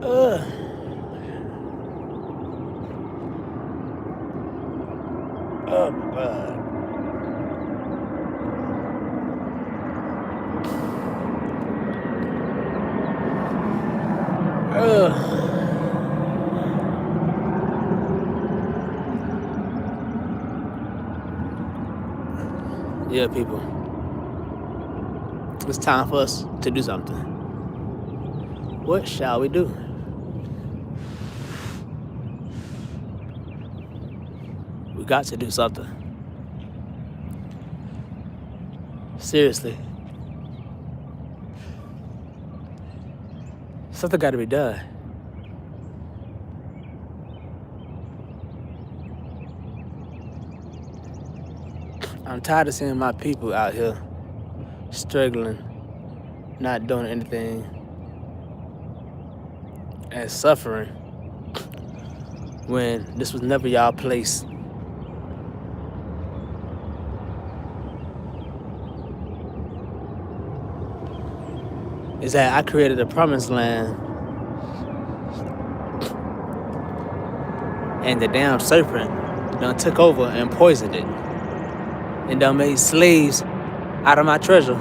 Ugh. Oh my God. Ugh. Yeah, people. It's time for us to do something. What shall we do? We got to do something. Seriously. Something got to be done. I'm tired of seeing my people out here struggling, not doing anything, and suffering when this was never y'all place. Is that I created a promised land, and the damn serpent done took over and poisoned it, and done made slaves out of my treasure.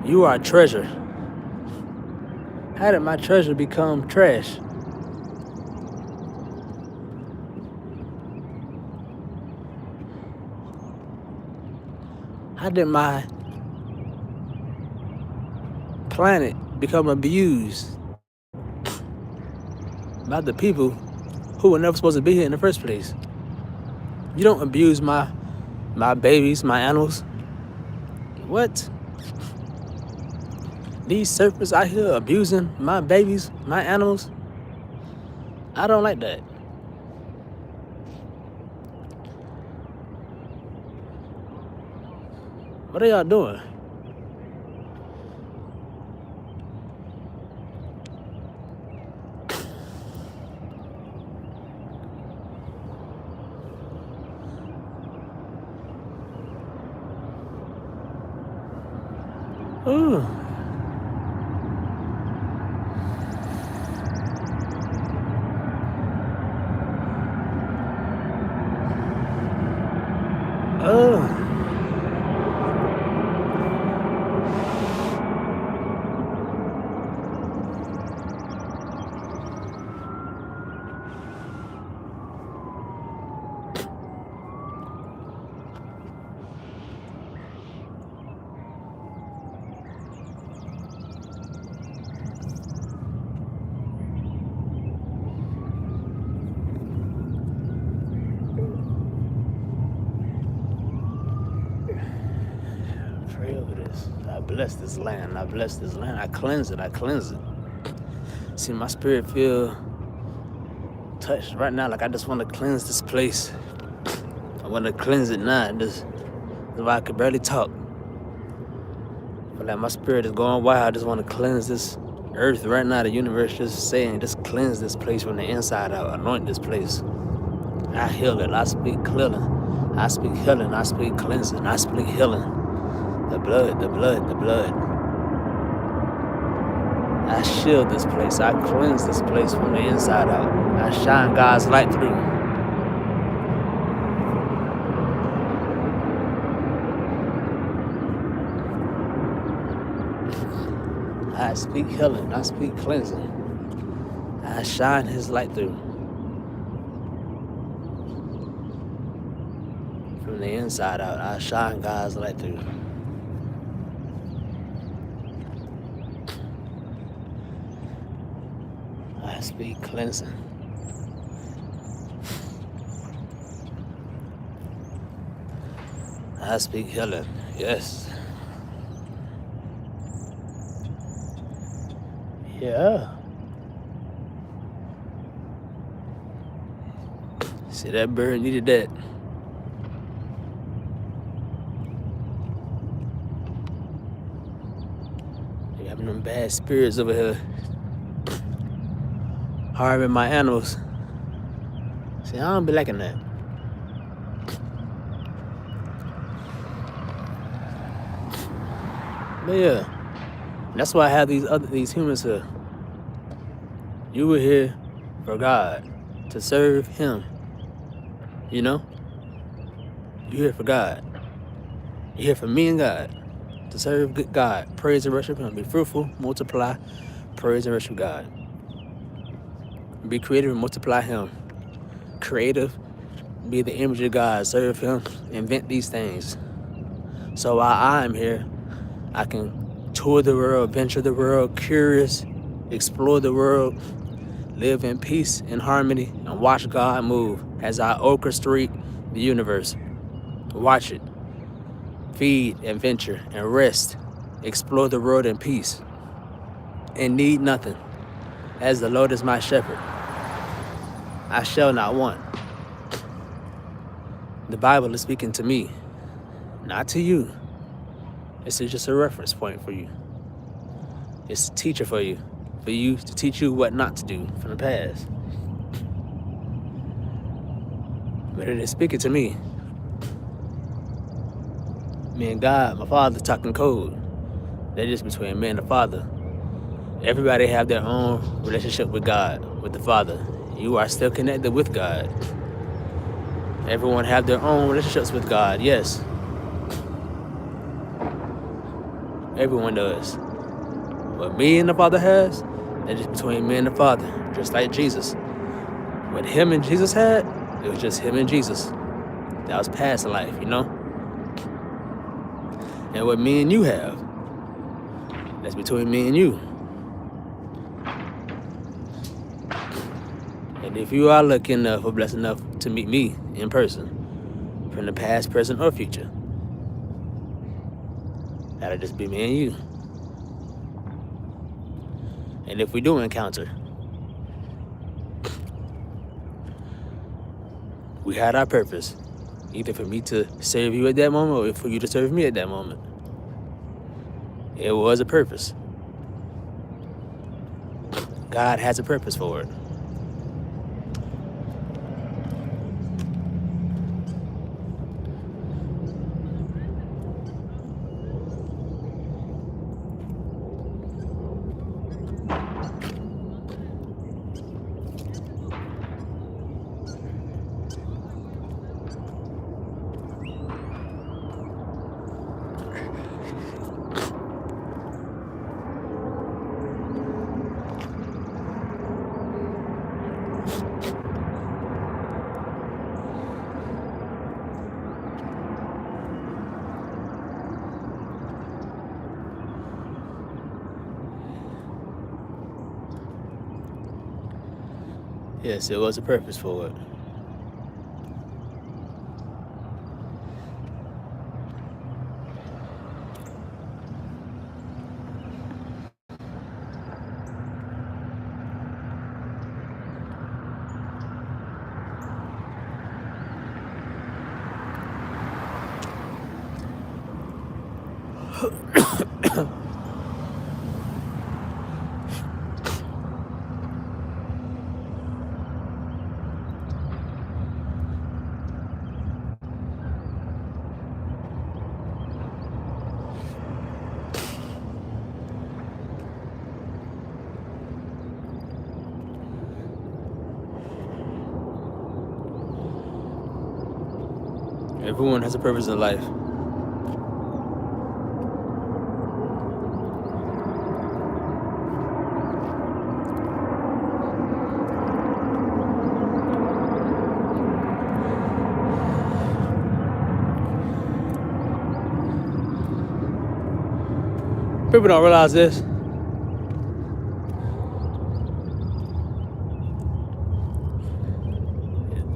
You are a treasure. How did my treasure become trash? How did my planet become abused by the people who were never supposed to be here in the first place? You don't abuse my babies, my animals. What? These serpents out here abusing my babies, my animals? I don't like that. What are y'all doing? Ooh. Oh. Pray over this. I bless this land. I bless this land. I cleanse it. I cleanse it. See, my spirit feel touched right now. Like I just want to cleanse this place. I want to cleanse it now. That's why I could barely talk. But like my spirit is going wild. I just want to cleanse this earth right now. The universe just saying, just cleanse this place from the inside out. Anoint this place. I heal it. I speak cleansing. I speak healing. I speak cleansing. I speak healing. The blood, the blood, the blood. I shield this place. I cleanse this place from the inside out. I shine God's light through. I speak healing. I speak cleansing. I shine His light through. from the inside out. I shine God's light through. I speak cleansing. I speak healing. Yes. Yeah. See, that bird needed that. They having them bad spirits over here. Harming my animals. See, I don't be liking that. But yeah, that's why I have these humans here. You were here for God, to serve Him. You know? You're here for God. You're here for me and God, to serve good God. Praise and worship Him. Be fruitful, multiply, praise and worship God. Be creative and multiply Him. Creative, be the image of God, serve Him, invent these things. So while I'm here, I can tour the world, venture the world, curious, explore the world, live in peace and harmony, and watch God move as I orchestrate the universe. Watch it. Feed and venture and rest. Explore the world in peace. And need nothing. As the Lord is my shepherd, I shall not want. The Bible is speaking to me, not to you. This is just a reference point for you. It's a teacher for you to teach you what not to do from the past. But it is speaking to me. Me and God, my Father, talking code. That is between me and the Father. Everybody have their own relationship with God, with the Father. You are still connected with God. Everyone have their own relationships with God, yes. Everyone does. What me and the Father has, that is between me and the Father, just like Jesus. What him and Jesus had, it was just him and Jesus. That was past life, you know? And what me and you have, that's between me and you. And if you are lucky enough or blessed enough to meet me in person, from the past, present, or future, that'll just be me and you. And if we do encounter, we had our purpose, either for me to serve you at that moment or for you to serve me at that moment. It was a purpose. God has a purpose for it. Yes, it was a purpose for it. Everyone has a purpose in life. People don't realize this.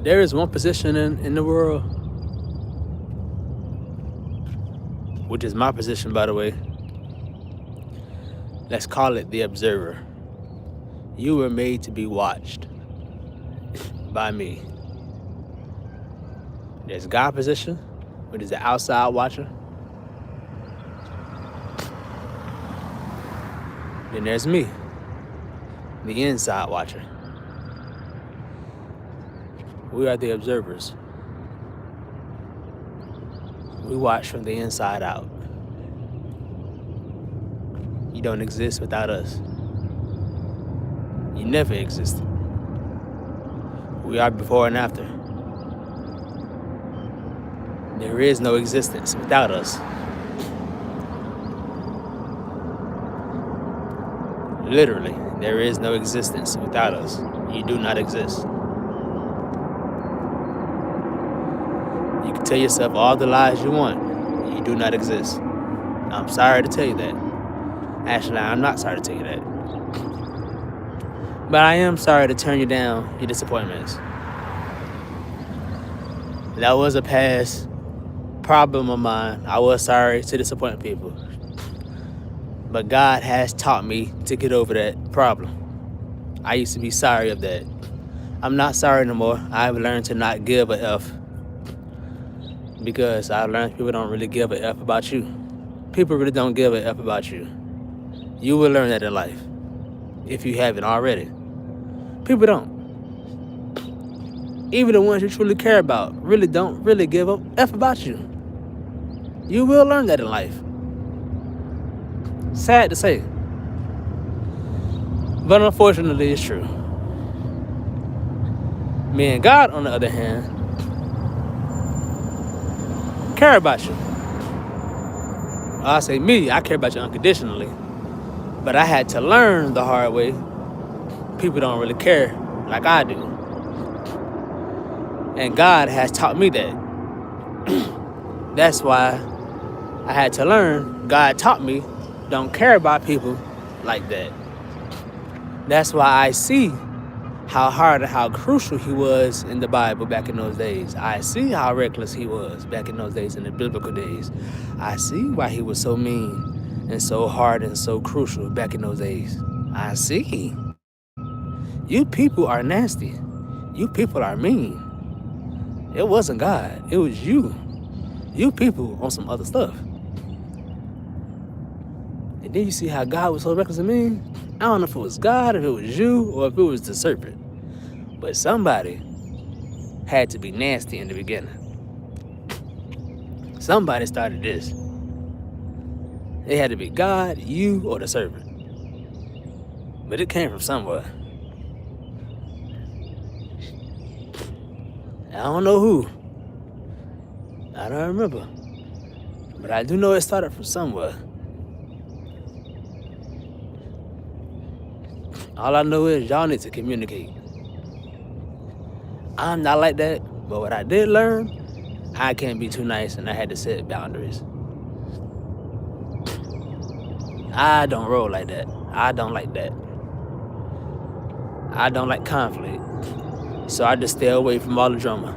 There is one position in the world, which is my position, by the way. Let's call it the observer. You were made to be watched by me. There's God position, which is the outside watcher. Then there's me, the inside watcher. We are the observers. We watch from the inside out. You don't exist without us. You never existed. We are before and after. There is no existence without us. Literally, there is no existence without us. You do not exist. You can tell yourself all the lies you want. You do not exist. I'm sorry to tell you that. Actually, I'm not sorry to tell you that. But I am sorry to turn you down your disappointments. That was a past problem of mine. I was sorry to disappoint people. But God has taught me to get over that problem. I used to be sorry of that. I'm not sorry no more. I've learned to not give a F. Because I've learned people don't really give a F about you. People really don't give a F about you. You will learn that in life, if you haven't already. People don't. Even the ones you truly care about really don't really give a F about you. You will learn that in life. Sad to say. But unfortunately, it's true. Me and God, on the other hand, care about you. I say me, I care about you unconditionally. But I had to learn the hard way. People don't really care like I do. And God has taught me that. That's why I had to learn. God taught me, don't care about people like that. That's why I see how hard and how crucial he was in the Bible back in those days. I see how reckless he was back in those days, in the biblical days. I see why he was so mean and so hard and so crucial back in those days. I see. You people are nasty. You people are mean. It wasn't God. It was you. You people on some other stuff. And then you see how God was so reckless and mean. I don't know if it was God, if it was you, or if it was the serpent. But somebody had to be nasty in the beginning. Somebody started this. It had to be God, you, or the serpent. But it came from somewhere. I don't know who. I don't remember. But I do know it started from somewhere. All I know is y'all need to communicate. I'm not like that, but what I did learn, I can't be too nice and I had to set boundaries. I don't roll like that. I don't like that. I don't like conflict. So I just stay away from all the drama.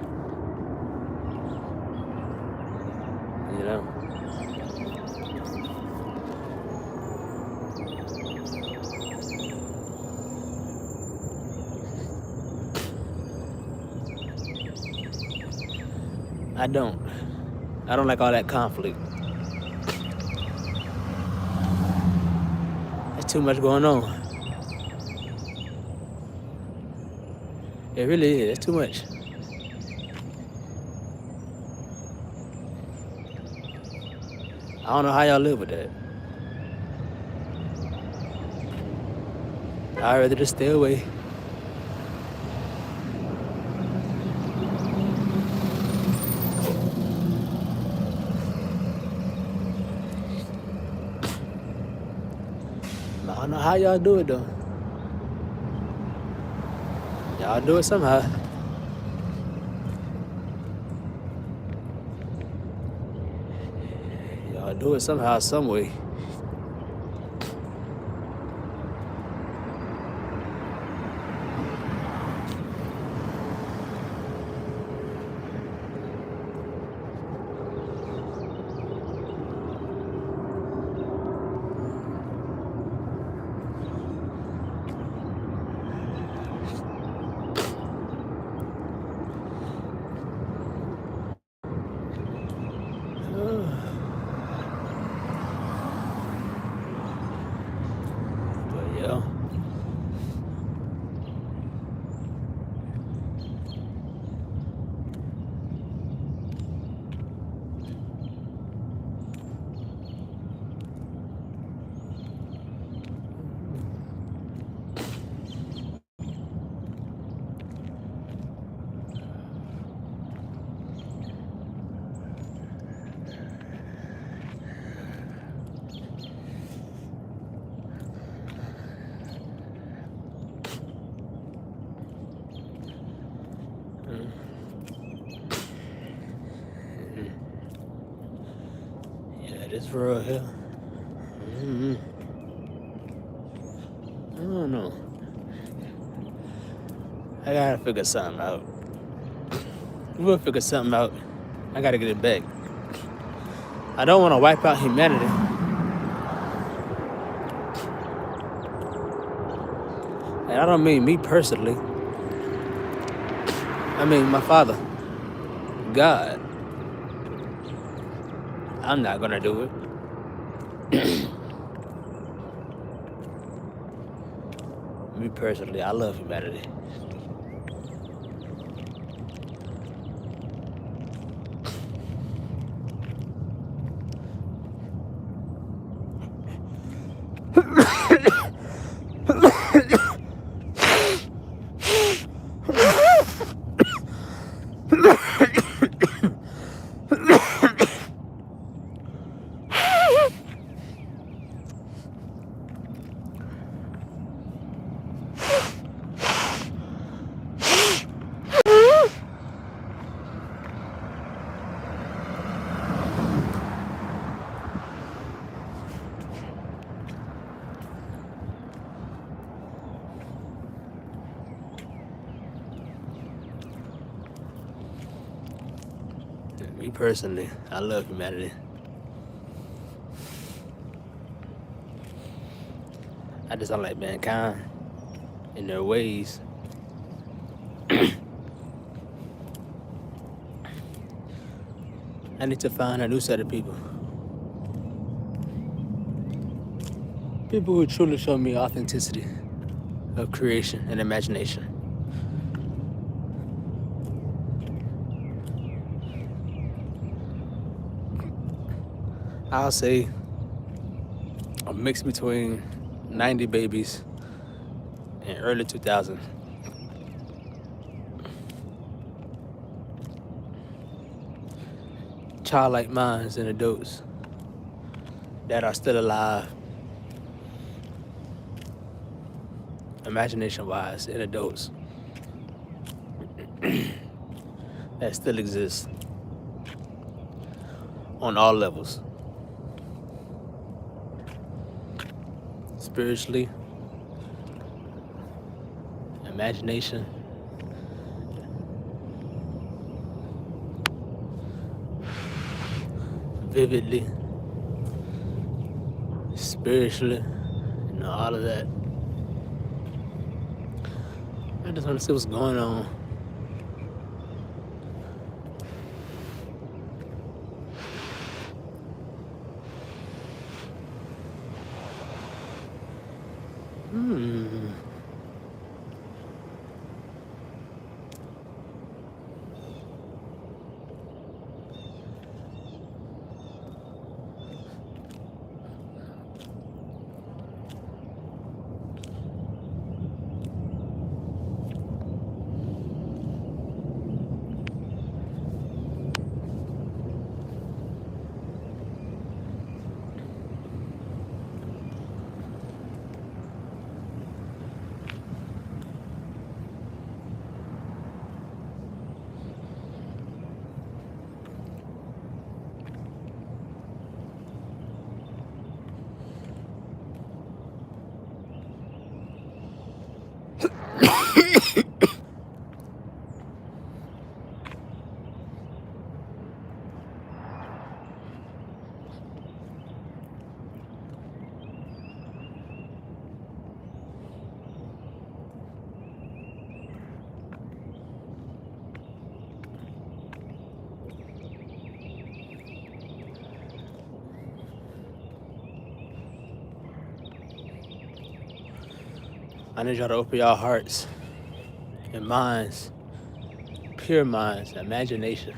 You know? I don't like all that conflict. There's too much going on. It really is. It's too much. I don't know how y'all live with that. I'd rather just stay away. I don't know how y'all do it though. Y'all do it somehow. Y'all do it somehow, some way. Mm. Yeah, this world here. Mm-hmm. I don't know. I gotta figure something out. We'll figure something out. I gotta get it back. I don't want to wipe out humanity. And I don't mean me personally. I mean my father, God. I'm not gonna do it. Me personally, I love humanity. Me personally, I love humanity. I just don't like mankind in their ways. I need to find a new set of people. People who truly show me authenticity of creation and imagination. I'll say a mix between 90 babies and early 2000s. Childlike minds and adults that are still alive, imagination-wise, and adults that still exist on all levels. Spiritually, imagination, vividly, spiritually, all of that. I just want to see what's going on. I need y'all to open your hearts and minds, pure minds, imagination.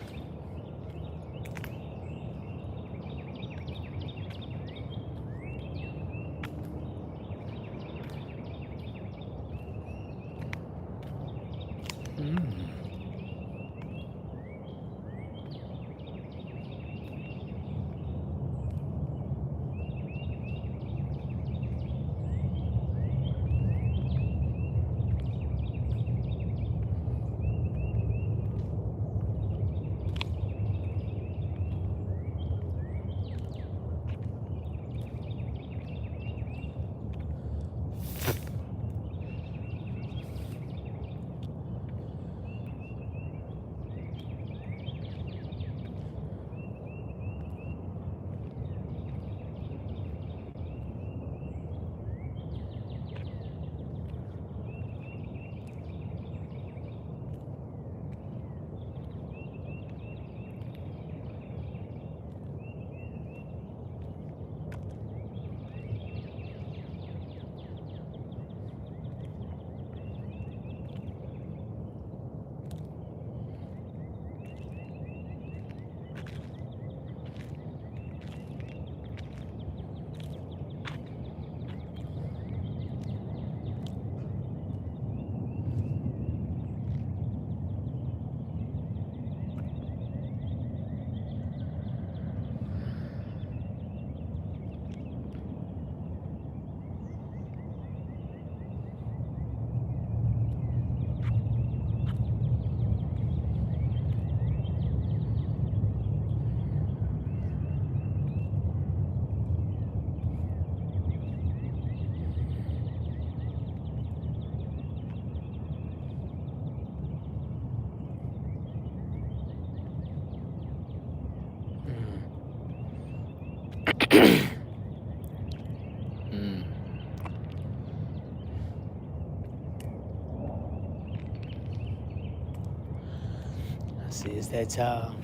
See, it's that time.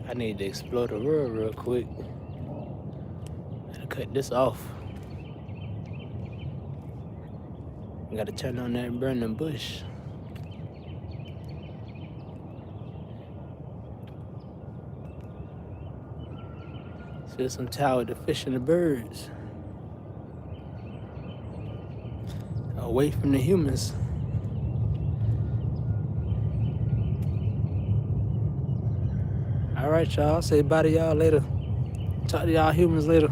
I need to explore the world real quick. Gotta cut this off. Gotta turn on that burning bush. See some time with the fish and the birds. Away from the humans. All right, y'all. Say bye to y'all later. Talk to y'all humans later.